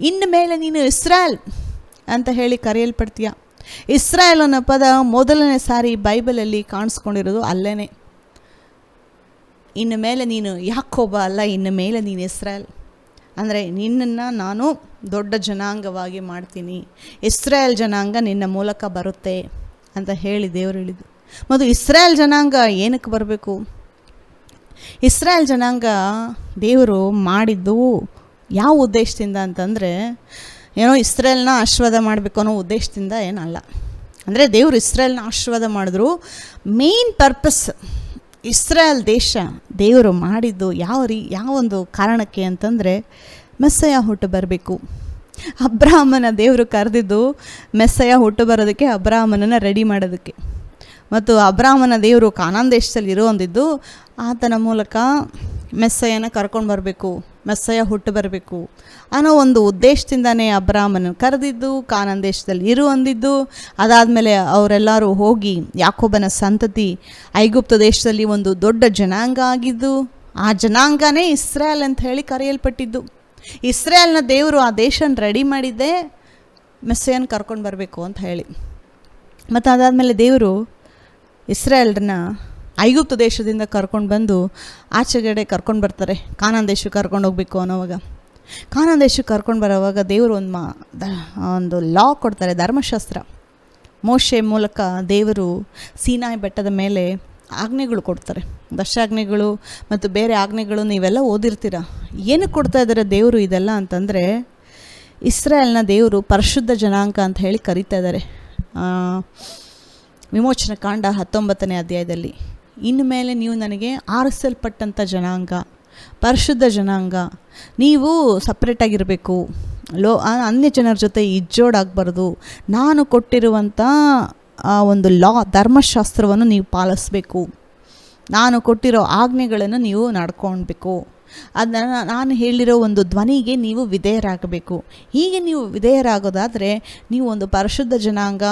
ಇನ್ನು ಮೇಲೆ ನೀನು ಇಸ್ರಾಯೇಲ್ ಅಂತ ಹೇಳಿ ಕರೆಯಲ್ಪಡ್ತೀಯ. ಇಸ್ರಾಯೇಲ್ ಅನ್ನೋ ಪದ ಮೊದಲನೇ ಸಾರಿ ಬೈಬಲಲ್ಲಿ ಕಾಣಿಸ್ಕೊಂಡಿರೋದು ಅಲ್ಲೇ. ಇನ್ನು ಮೇಲೆ ನೀನು ಯಾಕೋಬ ಅಲ್ಲ, ಇನ್ನು ಮೇಲೆ ನೀನು ಇಸ್ರಾಯೇಲ್ ಅಂದರೆ ನಿನ್ನನ್ನು ನಾನು ದೊಡ್ಡ ಜನಾಂಗವಾಗಿ ಮಾಡ್ತೀನಿ, ಇಸ್ರಾಯೇಲ್ ಜನಾಂಗ ನಿನ್ನ ಮೂಲಕ ಬರುತ್ತೆ ಅಂತ ಹೇಳಿ ದೇವರು ಹೇಳಿದ್ದು. ಮತ್ತು ಇಸ್ರಾಯೇಲ್ ಜನಾಂಗ ಏನಕ್ಕೆ ಬರಬೇಕು? ಇಸ್ರಾಯೇಲ್ ಜನಾಂಗ ದೇವರು ಮಾಡಿದ್ದು ಯಾವ ಉದ್ದೇಶದಿಂದ ಅಂತಂದರೆ, ಏನೋ ಇಸ್ರಾಯೇಲ್ನ ಆಶೀರ್ವಾದ ಮಾಡಬೇಕು ಅನ್ನೋ ಉದ್ದೇಶದಿಂದ ಏನಲ್ಲ. ಅಂದರೆ ದೇವರು ಇಸ್ರಾಯೇಲ್ನ ಆಶೀರ್ವಾದ ಮಾಡಿದ್ರು, ಮೇನ್ ಪರ್ಪಸ್ ಇಸ್ರಾಯೇಲ್ ದೇಶ ದೇವರು ಮಾಡಿದ್ದು ಯಾವ ಒಂದು ಕಾರಣಕ್ಕೆ ಅಂತಂದರೆ, ಮೆಸ್ಸಯ ಹುಟ್ಟು ಬರಬೇಕು. ಅಬ್ರಾಹ್ಮನ ದೇವರು ಕರೆದಿದ್ದು ಮೆಸ್ಸಯ ಹುಟ್ಟು ಬರೋದಕ್ಕೆ, ಅಬ್ರಾಹ್ಮನನ್ನು ರೆಡಿ ಮಾಡೋದಕ್ಕೆ. ಮತ್ತು ಅಬ್ರಾಹ್ಮನ ದೇವರು ಕಾನಾನ್ ದೇಶದಲ್ಲಿ ಇರುವಂದಿದ್ದು ಆತನ ಮೂಲಕ ಮೆಸ್ಸಯ್ಯನ ಕರ್ಕೊಂಡು ಬರಬೇಕು, ಮೆಸ್ಸಯ್ಯ ಹುಟ್ಟು ಬರಬೇಕು ಅನ್ನೋ ಒಂದು ಉದ್ದೇಶದಿಂದನೇ ಅಬ್ರಾಹ್ಮನ ಕರೆದಿದ್ದು, ಕಾನಾನ್ ದೇಶದಲ್ಲಿ ಇರುವಂದಿದ್ದು. ಅದಾದಮೇಲೆ ಅವರೆಲ್ಲರೂ ಹೋಗಿ ಯಾಕೋಬನ ಸಂತತಿ ಐಗುಪ್ತ ದೇಶದಲ್ಲಿ ಒಂದು ದೊಡ್ಡ ಜನಾಂಗ ಆಗಿದ್ದು, ಆ ಜನಾಂಗನೇ ಇಸ್ರಾಯೇಲ್ ಅಂತ ಹೇಳಿ ಕರೆಯಲ್ಪಟ್ಟಿದ್ದು. ಇಸ್ರಾಯೇಲ್ನ ದೇವರು ಆ ದೇಶನ ರೆಡಿ ಮಾಡಿದ್ದೆ ಮೆಸ್ಸಯ್ಯನ ಕರ್ಕೊಂಡು ಬರಬೇಕು ಅಂತ ಹೇಳಿ. ಮತ್ತು ಅದಾದಮೇಲೆ ದೇವರು ಇಸ್ರಾಯೇಲ್ರನ್ನ ಐಗುಪ್ತ ದೇಶದಿಂದ ಕರ್ಕೊಂಡು ಬಂದು ಆಚೆಗಡೆ ಕರ್ಕೊಂಡು ಬರ್ತಾರೆ, ಕಾನಾನ್ ದೇಶಕ್ಕೆ ಕರ್ಕೊಂಡು ಹೋಗಬೇಕು ಅನ್ನೋವಾಗ. ಕಾನಾನ್ ದೇಶಕ್ಕೆ ಕರ್ಕೊಂಡು ಬರೋವಾಗ ದೇವರು ಒಂದು ಲಾ ಕೊಡ್ತಾರೆ, ಧರ್ಮಶಾಸ್ತ್ರ. ಮೋಶೆ ಮೂಲಕ ದೇವರು ಸೀನಾಯಿ ಬೆಟ್ಟದ ಮೇಲೆ ಆಜ್ಞೆಗಳು ಕೊಡ್ತಾರೆ, 10 ಆಜ್ಞೆಗಳು ಮತ್ತು ಬೇರೆ ಆಜ್ಞೆಗಳು ನೀವೆಲ್ಲ ಓದಿರ್ತೀರ. ಏನಕ್ಕೆ ಕೊಡ್ತಾ ಇದ್ದಾರೆ ದೇವರು ಇದೆಲ್ಲ ಅಂತಂದರೆ, ಇಸ್ರಾಯೇಲ್ನ ದೇವರು ಪರಿಶುದ್ಧ ಜನಾಂಗ ಅಂತ ಹೇಳಿ ಕರೀತಾ ಇದ್ದಾರೆ. ವಿಮೋಚನ ಕಾಂಡ 19ನೇ ಅಧ್ಯಾಯದಲ್ಲಿ, ಇನ್ನು ಮೇಲೆ ನೀವು ನನಗೆ ಆರಿಸಲ್ಪಟ್ಟಂಥ ಜನಾಂಗ, ಪರಿಶುದ್ಧ ಜನಾಂಗ, ನೀವು ಸಪ್ರೇಟಾಗಿರಬೇಕು, ಅನ್ಯ ಜನರ ಜೊತೆ ಇಜ್ಜೋಡಾಗಬಾರ್ದು, ನಾನು ಕೊಟ್ಟಿರುವಂಥ ಒಂದು ಲಾ ಧರ್ಮಶಾಸ್ತ್ರವನ್ನು ನೀವು ಪಾಲಿಸಬೇಕು, ನಾನು ಕೊಟ್ಟಿರೋ ಆಜ್ಞೆಗಳನ್ನು ನೀವು ನಡ್ಕೊಳ್ಬೇಕು, ಅದನ್ನು ನಾನು ಹೇಳಿರೋ ಒಂದು ಧ್ವನಿಗೆ ನೀವು ವಿಧೇಯರಾಗಬೇಕು. ಹೀಗೆ ನೀವು ವಿಧೇಯರಾಗೋದಾದರೆ ನೀವು ಒಂದು ಪರಿಶುದ್ಧ ಜನಾಂಗ,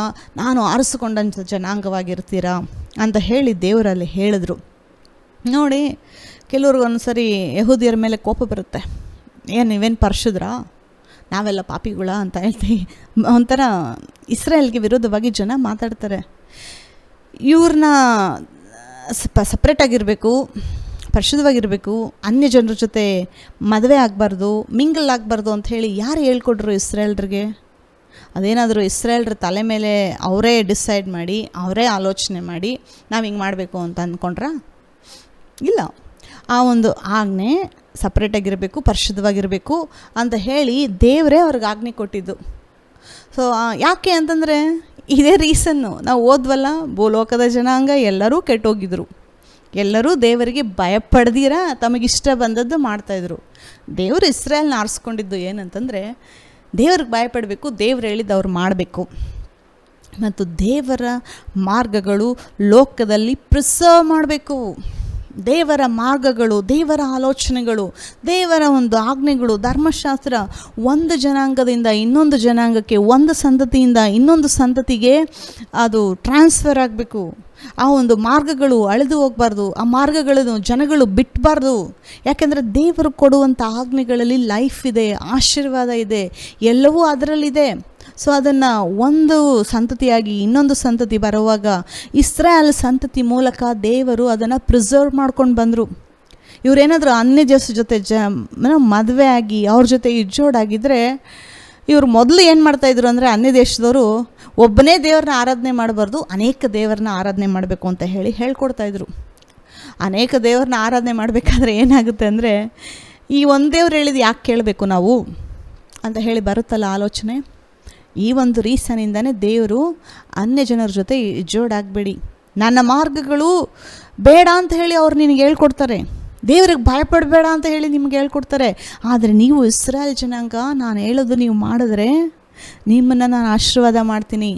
ನಾನು ಆರಿಸಿಕೊಂಡಂಥ ಜನಾಂಗವಾಗಿರ್ತೀರಾ ಅಂತ ಹೇಳಿ ದೇವರಲ್ಲಿ ಹೇಳಿದ್ರು. ನೋಡಿ, ಕೆಲವ್ರಿಗೆ ಒಂದ್ಸರಿ ಯಹೂದಿಯರ ಮೇಲೆ ಕೋಪ ಬರುತ್ತೆ, ನೀವೇನು ಪರಿಶುದ್ಧರಾ, ನಾವೆಲ್ಲ ಪಾಪಿಗಳ ಅಂತ ಹೇಳ್ತೀವಿ. ಒಂಥರ ಇಸ್ರಾಯೇಲ್ಗೆ ವಿರೋಧವಾಗಿ ಜನ ಮಾತಾಡ್ತಾರೆ. ಇವ್ರನ್ನ ಸಪ್ರೇಟಾಗಿರಬೇಕು, ಪರಿಶುದ್ಧವಾಗಿರಬೇಕು, ಅನ್ಯ ಜನರ ಜೊತೆ ಮದುವೆ ಆಗಬಾರ್ದು, ಮಿಂಗಲ್ ಆಗಬಾರ್ದು ಅಂಥೇಳಿ ಯಾರು ಹೇಳ್ಕೊಡ್ರು ಇಸ್ರಾಯೇಲ್ರಿಗೆ? ಅದೇನಾದರೂ ಇಸ್ರಾಯೇಲ್ರ ತಲೆ ಮೇಲೆ ಅವರೇ ಡಿಸೈಡ್ ಮಾಡಿ, ಅವರೇ ಆಲೋಚನೆ ಮಾಡಿ ನಾವು ಹಿಂಗೆ ಮಾಡಬೇಕು ಅಂತ ಅಂದ್ಕೊಂಡ್ರಾ? ಇಲ್ಲ. ಆ ಒಂದು ಆಜ್ಞೆ ಸಪ್ರೇಟಾಗಿರಬೇಕು, ಪರಿಶುದ್ಧವಾಗಿರಬೇಕು ಅಂತ ಹೇಳಿ ದೇವರೇ ಅವ್ರಿಗೆ ಆಜ್ಞೆ ಕೊಟ್ಟಿದ್ದು. ಸೊ ಯಾಕೆ ಅಂತಂದರೆ ಇದೇ ರೀಸನ್ನು. ನಾವು ಓದ್ವಲ್ಲ, ಭೂಲೋಕದ ಜನಾಂಗ ಎಲ್ಲರೂ ಕೆಟ್ಟೋಗಿದ್ರು, ಎಲ್ಲರೂ ದೇವರಿಗೆ ಭಯಪಡ್ದಿರ ತಮಗಿಷ್ಟ ಬಂದದ್ದು ಮಾಡ್ತಾಯಿದ್ರು. ದೇವರು ಇಸ್ರಾಯೇಲ್ನ ಆರಿಸ್ಕೊಂಡಿದ್ದು ಏನಂತಂದರೆ, ದೇವ್ರಿಗೆ ಭಯಪಡಬೇಕು, ದೇವ್ರು ಹೇಳಿದ್ದು ಅವ್ರು ಮಾಡಬೇಕು. ಮತ್ತು ದೇವರ ಮಾರ್ಗಗಳು ಲೋಕದಲ್ಲಿ ಪ್ರಿಸರ್ವ್ ಮಾಡಬೇಕು. ದೇವರ ಮಾರ್ಗಗಳು, ದೇವರ ಆಲೋಚನೆಗಳು, ದೇವರ ಒಂದು ಆಜ್ಞೆಗಳು, ಧರ್ಮಶಾಸ್ತ್ರ ಒಂದು ಜನಾಂಗದಿಂದ ಇನ್ನೊಂದು ಜನಾಂಗಕ್ಕೆ, ಒಂದು ಸಂತತಿಯಿಂದ ಇನ್ನೊಂದು ಸಂತತಿಗೆ ಅದು ಟ್ರಾನ್ಸ್ಫರ್ ಆಗಬೇಕು. ಆ ಒಂದು ಮಾರ್ಗಗಳು ಅಳೆದು ಹೋಗಬಾರ್ದು, ಆ ಮಾರ್ಗಗಳನ್ನು ಜನಗಳು ಬಿಟ್ಟಬಾರ್ದು. ಯಾಕೆಂದರೆ ದೇವರು ಕೊಡುವಂಥ ಆಜ್ಞೆಗಳಲ್ಲಿ ಲೈಫ್ ಇದೆ, ಆಶೀರ್ವಾದ ಇದೆ, ಎಲ್ಲವೂ ಅದರಲ್ಲಿದೆ. ಸೊ ಅದನ್ನು ಒಂದು ಸಂತತಿಯಾಗಿ ಇನ್ನೊಂದು ಸಂತತಿ ಬರುವಾಗ ಇಸ್ರಾಯೇಲ್ ಸಂತತಿ ಮೂಲಕ ದೇವರು ಅದನ್ನು ಪ್ರಿಸರ್ವ್ ಮಾಡ್ಕೊಂಡು ಬಂದರು. ಇವರೇನಾದರೂ ಅನ್ಯ ದೇಶದ ಜೊತೆ ಮದುವೆ ಆಗಿ ಅವ್ರ ಜೊತೆ ಇಜ್ಜೋಡಾಗಿದ್ದರೆ, ಇವರು ಮೊದಲು ಏನು ಮಾಡ್ತಾಯಿದ್ರು ಅಂದರೆ, ಅನ್ಯ ದೇಶದವರು ಒಬ್ಬನೇ ದೇವ್ರನ್ನ ಆರಾಧನೆ ಮಾಡಬಾರ್ದು, ಅನೇಕ ದೇವರನ್ನ ಆರಾಧನೆ ಮಾಡಬೇಕು ಅಂತ ಹೇಳ್ಕೊಡ್ತಾಯಿದ್ರು. ಅನೇಕ ದೇವ್ರನ್ನ ಆರಾಧನೆ ಮಾಡಬೇಕಾದ್ರೆ ಏನಾಗುತ್ತೆ ಅಂದರೆ, ಈ ಒಂದು ದೇವ್ರು ಹೇಳಿದ್ದು ಯಾಕೆ ಕೇಳಬೇಕು ನಾವು ಅಂತ ಹೇಳಿ ಬರುತ್ತಲ್ಲ ಆಲೋಚನೆ. ಈ ಒಂದು ರೀಸನಿಂದನೇ ದೇವರು ಅನ್ಯ ಜನರ ಜೊತೆ ಜೋಡಾಗಬೇಡಿ, ನನ್ನ ಮಾರ್ಗಗಳು ಬೇಡ ಅಂತ ಹೇಳಿ ಅವ್ರು ನಿನಗೆ ಹೇಳ್ಕೊಡ್ತಾರೆ, ದೇವ್ರಿಗೆ ಭಯಪಡಬೇಡ ಅಂತ ಹೇಳಿ ನಿಮ್ಗೆ ಹೇಳ್ಕೊಡ್ತಾರೆ. ಆದರೆ ನೀವು ಇಸ್ರಾಯೇಲ್ ಜನಾಂಗ, ನಾನು ಹೇಳೋದು ನೀವು ಮಾಡಿದ್ರೆ ನಿಮ್ಮನ್ನು ನಾನು ಆಶೀರ್ವಾದ ಮಾಡ್ತೀನಿ.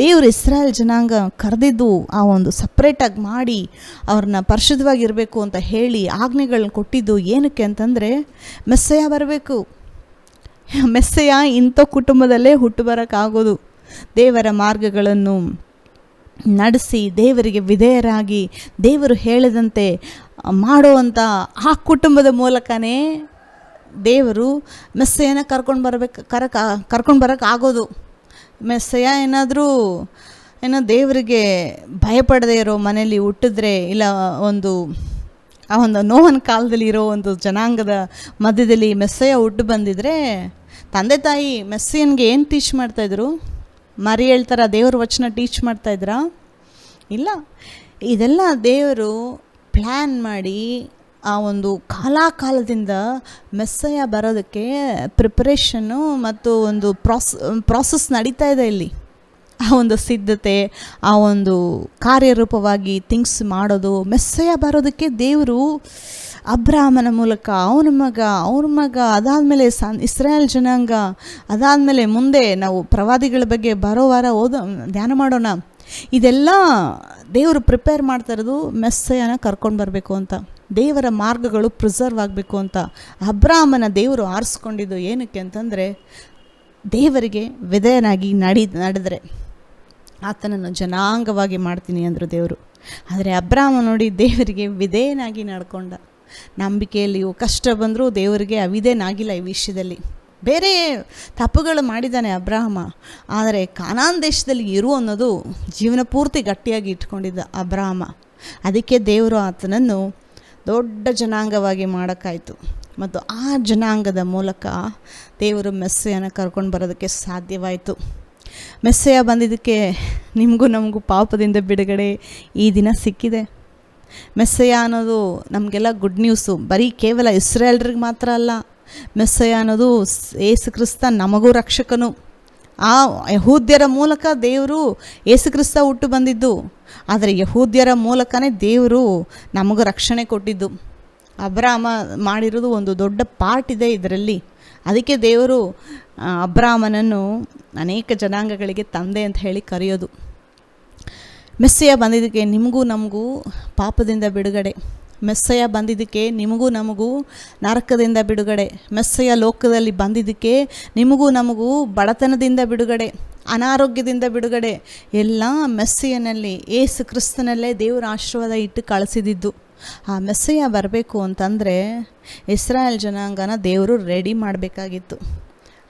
ದೇವರು ಇಸ್ರಾಯೇಲ್ ಜನಾಂಗ ಕರೆದಿದ್ದು ಆ ಒಂದು ಸಪ್ರೇಟಾಗಿ ಮಾಡಿ ಅವ್ರನ್ನ ಪರಿಶುದ್ಧವಾಗಿರಬೇಕು ಅಂತ ಹೇಳಿ ಆಜ್ಞೆಗಳನ್ನ ಕೊಟ್ಟಿದ್ದು ಏನಕ್ಕೆ ಅಂತಂದರೆ, ಮೆಸ್ಸಯ್ಯ ಬರಬೇಕು. ಮೆಸ್ಸಯ್ಯ ಇಂಥ ಕುಟುಂಬದಲ್ಲೇ ಹುಟ್ಟು ಬರೋಕ್ಕಾಗೋದು. ದೇವರ ಮಾರ್ಗಗಳನ್ನು ನಡೆಸಿ ದೇವರಿಗೆ ವಿಧೇಯರಾಗಿ ದೇವರು ಹೇಳಿದಂತೆ ಮಾಡುವಂಥ ಆ ಕುಟುಂಬದ ಮೂಲಕನೇ ದೇವರು ಮೆಸ್ಸಯ್ಯನ ಕರ್ಕೊಂಡು ಬರೋಕ್ಕಾಗೋದು. ಮೆಸ್ಸಯ್ಯ ಏನೋ ದೇವರಿಗೆ ಭಯಪಡದೇ ಇರೋ ಮನೆಯಲ್ಲಿ ಹುಟ್ಟಿದ್ರೆ, ಇಲ್ಲ ಒಂದು ಆ ಒಂದು ನೋವನ ಕಾಲದಲ್ಲಿ ಇರೋ ಒಂದು ಜನಾಂಗದ ಮಧ್ಯದಲ್ಲಿ ಮೆಸ್ಸಯ್ಯ ಹುಟ್ಟು ಬಂದಿದ್ರೆ ತಂದೆ ತಾಯಿ ಮೆಸ್ಸಿಯನ್ಗೆ ಏನು ಟೀಚ್ ಮಾಡ್ತಾಯಿದ್ರು? ಮರಿ ಹೇಳ್ತಾರ ದೇವ್ರ ವಚನ ಟೀಚ್ ಮಾಡ್ತಾಯಿದ್ರಾ? ಇಲ್ಲ. ಇದೆಲ್ಲ ದೇವರು ಪ್ಲ್ಯಾನ್ ಮಾಡಿ ಆ ಒಂದು ಕಾಲದಿಂದ ಮೆಸ್ಸಯ್ಯ ಬರೋದಕ್ಕೆ ಪ್ರಿಪರೇಷನ್ನು ಮತ್ತು ಒಂದು ಪ್ರಾಸೆಸ್ ನಡೀತಾ ಇದೆ ಇಲ್ಲಿ. ಆ ಒಂದು ಸಿದ್ಧತೆ, ಆ ಒಂದು ಕಾರ್ಯರೂಪವಾಗಿ ಥಿಂಗ್ಸ್ ಮಾಡೋದು, ಮೆಸ್ಸಯ್ಯ ಬರೋದಕ್ಕೆ ದೇವರು ಅಬ್ರಾಹ್ಮನ ಮೂಲಕ ಅವ್ರ ಮಗ ಅದಾದಮೇಲೆ ಇಸ್ರಾಯೇಲ್ ಜನಾಂಗ, ಅದಾದಮೇಲೆ ಮುಂದೆ ನಾವು ಪ್ರವಾದಿಗಳ ಬಗ್ಗೆ ಬರೋ ವಾರ ಧ್ಯಾನ ಮಾಡೋಣ. ಇದೆಲ್ಲ ದೇವರು ಪ್ರಿಪೇರ್ ಮಾಡ್ತಾ ಇರೋದು ಮೆಸ್ಸಯ್ಯನ ಕರ್ಕೊಂಡು ಬರಬೇಕು ಅಂತ, ದೇವರ ಮಾರ್ಗಗಳು ಪ್ರಿಸರ್ವ್ ಆಗಬೇಕು ಅಂತ. ಅಬ್ರಾಹ್ಮನ ದೇವರು ಆರಿಸ್ಕೊಂಡಿದ್ದು ಏನಕ್ಕೆ ಅಂತಂದರೆ, ದೇವರಿಗೆ ವಿಧೇಯನಾಗಿ ನಡೆದರೆ ಆತನನ್ನು ಜನಾಂಗವಾಗಿ ಮಾಡ್ತೀನಿ ಅಂದರು ದೇವರು. ಆದರೆ ಅಬ್ರಾಹ್ಮ ನೋಡಿ ದೇವರಿಗೆ ವಿಧೇಯನಾಗಿ ನಡ್ಕೊಂಡ. ನಂಬಿಕೆಯಲ್ಲಿಯೂ ಕಷ್ಟ ಬಂದರೂ ದೇವರಿಗೆ ಅವಿಧೇಯನಾಗಿಲ್ಲ ಈ ವಿಷಯದಲ್ಲಿ. ಬೇರೆ ತಪ್ಪುಗಳು ಮಾಡಿದ್ದಾನೆ ಅಬ್ರಾಹ್ಮ, ಆದರೆ ಕಾನಾನ್ ದೇಶದಲ್ಲಿ ಇರು ಅನ್ನೋದು ಜೀವನ ಪೂರ್ತಿ ಗಟ್ಟಿಯಾಗಿ ಇಟ್ಕೊಂಡಿದ್ದ ಅಬ್ರಾಹ್ಮ. ಅದಕ್ಕೆ ದೇವರು ಆತನನ್ನು ದೊಡ್ಡ ಜನಾಂಗವಾಗಿ ಮಾಡೋಕ್ಕಾಯಿತು. ಮತ್ತು ಆ ಜನಾಂಗದ ಮೂಲಕ ದೇವರು ಮೆಸ್ಸಯ್ಯನ ಕರ್ಕೊಂಡು ಬರೋದಕ್ಕೆ ಸಾಧ್ಯವಾಯಿತು. ಮೆಸ್ಸಯ್ಯ ಬಂದಿದ್ದಕ್ಕೆ ನಿಮಗೂ ನಮಗೂ ಪಾಪದಿಂದ ಬಿಡುಗಡೆ ಈ ದಿನ ಸಿಕ್ಕಿದೆ. ಮೆಸ್ಸಯ್ಯ ಅನ್ನೋದು ನಮಗೆಲ್ಲ ಗುಡ್ ನ್ಯೂಸು. ಬರೀ ಕೇವಲ ಇಸ್ರಾಯೇಲ್ರಿಗೆ ಮಾತ್ರ ಅಲ್ಲ, ಮೆಸ್ಸಯ್ಯ ಅನ್ನೋದು ಯೇಸು ಕ್ರಿಸ್ತ ನಮಗೂ ರಕ್ಷಕನು. ಆ ಯಹೂದ್ಯರ ಮೂಲಕ ದೇವರು ಯೇಸು ಕ್ರಿಸ್ತ ಹುಟ್ಟು ಬಂದಿದ್ದು, ಆದರೆ ಯಹೂದ್ಯರ ಮೂಲಕನೇ ದೇವರು ನಮಗೂ ರಕ್ಷಣೆ ಕೊಟ್ಟಿದ್ದು. ಅಬ್ರಾಹ್ಮ ಮಾಡಿರೋದು ಒಂದು ದೊಡ್ಡ ಪಾರ್ಟ್ ಇದೆ ಇದರಲ್ಲಿ. ಅದಕ್ಕೆ ದೇವರು ಅಬ್ರಾಹ್ಮನನ್ನು ಅನೇಕ ಜನಾಂಗಗಳಿಗೆ ತಂದೆ ಅಂತ ಹೇಳಿ ಕರೆಯೋದು. ಮೆಸ್ಸಯ್ಯ ಬಂದಿದ್ದಕ್ಕೆ ನಿಮಗೂ ನಮಗೂ ಪಾಪದಿಂದ ಬಿಡುಗಡೆ. ಮೆಸ್ಸಯ್ಯ ಬಂದಿದ್ದಕ್ಕೆ ನಿಮಗೂ ನಮಗೂ ನರಕದಿಂದ ಬಿಡುಗಡೆ. ಮೆಸ್ಸಯ್ಯ ಲೋಕದಲ್ಲಿ ಬಂದಿದ್ದಕ್ಕೆ ನಿಮಗೂ ನಮಗೂ ಬಡತನದಿಂದ ಬಿಡುಗಡೆ, ಅನಾರೋಗ್ಯದಿಂದ ಬಿಡುಗಡೆ. ಎಲ್ಲ ಮೆಸ್ಸಯ್ಯನಲ್ಲಿ, ಯೇಸು ಕ್ರಿಸ್ತನಲ್ಲೇ ದೇವರ ಆಶೀರ್ವಾದ ಇಟ್ಟು ಕಳಿಸಿದ್ದು. ಆ ಮೆಸ್ಸಯ್ಯ ಬರಬೇಕು ಅಂತಂದರೆ ಇಸ್ರಾಯೇಲ್ ಜನಾಂಗನ ದೇವರು ರೆಡಿ ಮಾಡಬೇಕಾಗಿತ್ತು.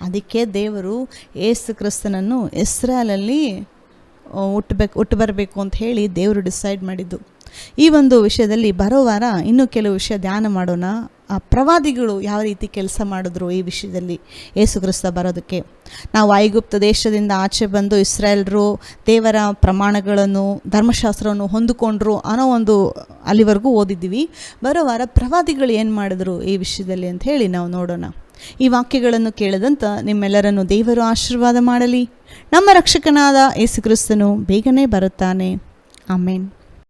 ಅದಕ್ಕೆ ದೇವರು ಯೇಸು ಕ್ರಿಸ್ತನನ್ನು ಇಸ್ರಾಯೇಲಲ್ಲಿ ಹುಟ್ಟು ಬರಬೇಕು ಅಂತ ಹೇಳಿ ದೇವರು ಡಿಸೈಡ್ ಮಾಡಿದ್ದು. ಈ ಒಂದು ವಿಷಯದಲ್ಲಿ ಬರೋ ವಾರ ಇನ್ನೂ ಕೆಲವು ವಿಷಯ ಧ್ಯಾನ ಮಾಡೋಣ. ಆ ಪ್ರವಾದಿಗಳು ಯಾವ ರೀತಿ ಕೆಲಸ ಮಾಡಿದ್ರು ಈ ವಿಷಯದಲ್ಲಿ ಯೇಸು ಕ್ರಿಸ್ತ ಬರೋದಕ್ಕೆ. ನಾವು ಐಗುಪ್ತ ದೇಶದಿಂದ ಆಚೆ ಬಂದು ಇಸ್ರಾಯೇಲ್ರು ದೇವರ ಪ್ರಮಾಣಗಳನ್ನು, ಧರ್ಮಶಾಸ್ತ್ರವನ್ನು ಹೊಂದಿಕೊಂಡ್ರು ಅನ್ನೋ ಒಂದು ಅಲ್ಲಿವರೆಗೂ ಓದಿದ್ದೀವಿ. ಬರೋ ವಾರ ಪ್ರವಾದಿಗಳು ಏನು ಮಾಡಿದ್ರು ಈ ವಿಷಯದಲ್ಲಿ ಅಂತ ಹೇಳಿ ನಾವು ನೋಡೋಣ. ಈ ವಾಕ್ಯಗಳನ್ನು ಕೇಳಿದಂಥ ನಿಮ್ಮೆಲ್ಲರನ್ನು ದೇವರು ಆಶೀರ್ವಾದ ಮಾಡಲಿ. ನಮ್ಮ ರಕ್ಷಕನಾದ ಯೇಸು ಕ್ರಿಸ್ತನು ಬೇಗನೆ ಬರುತ್ತಾನೆ. ಆಮೇನ್.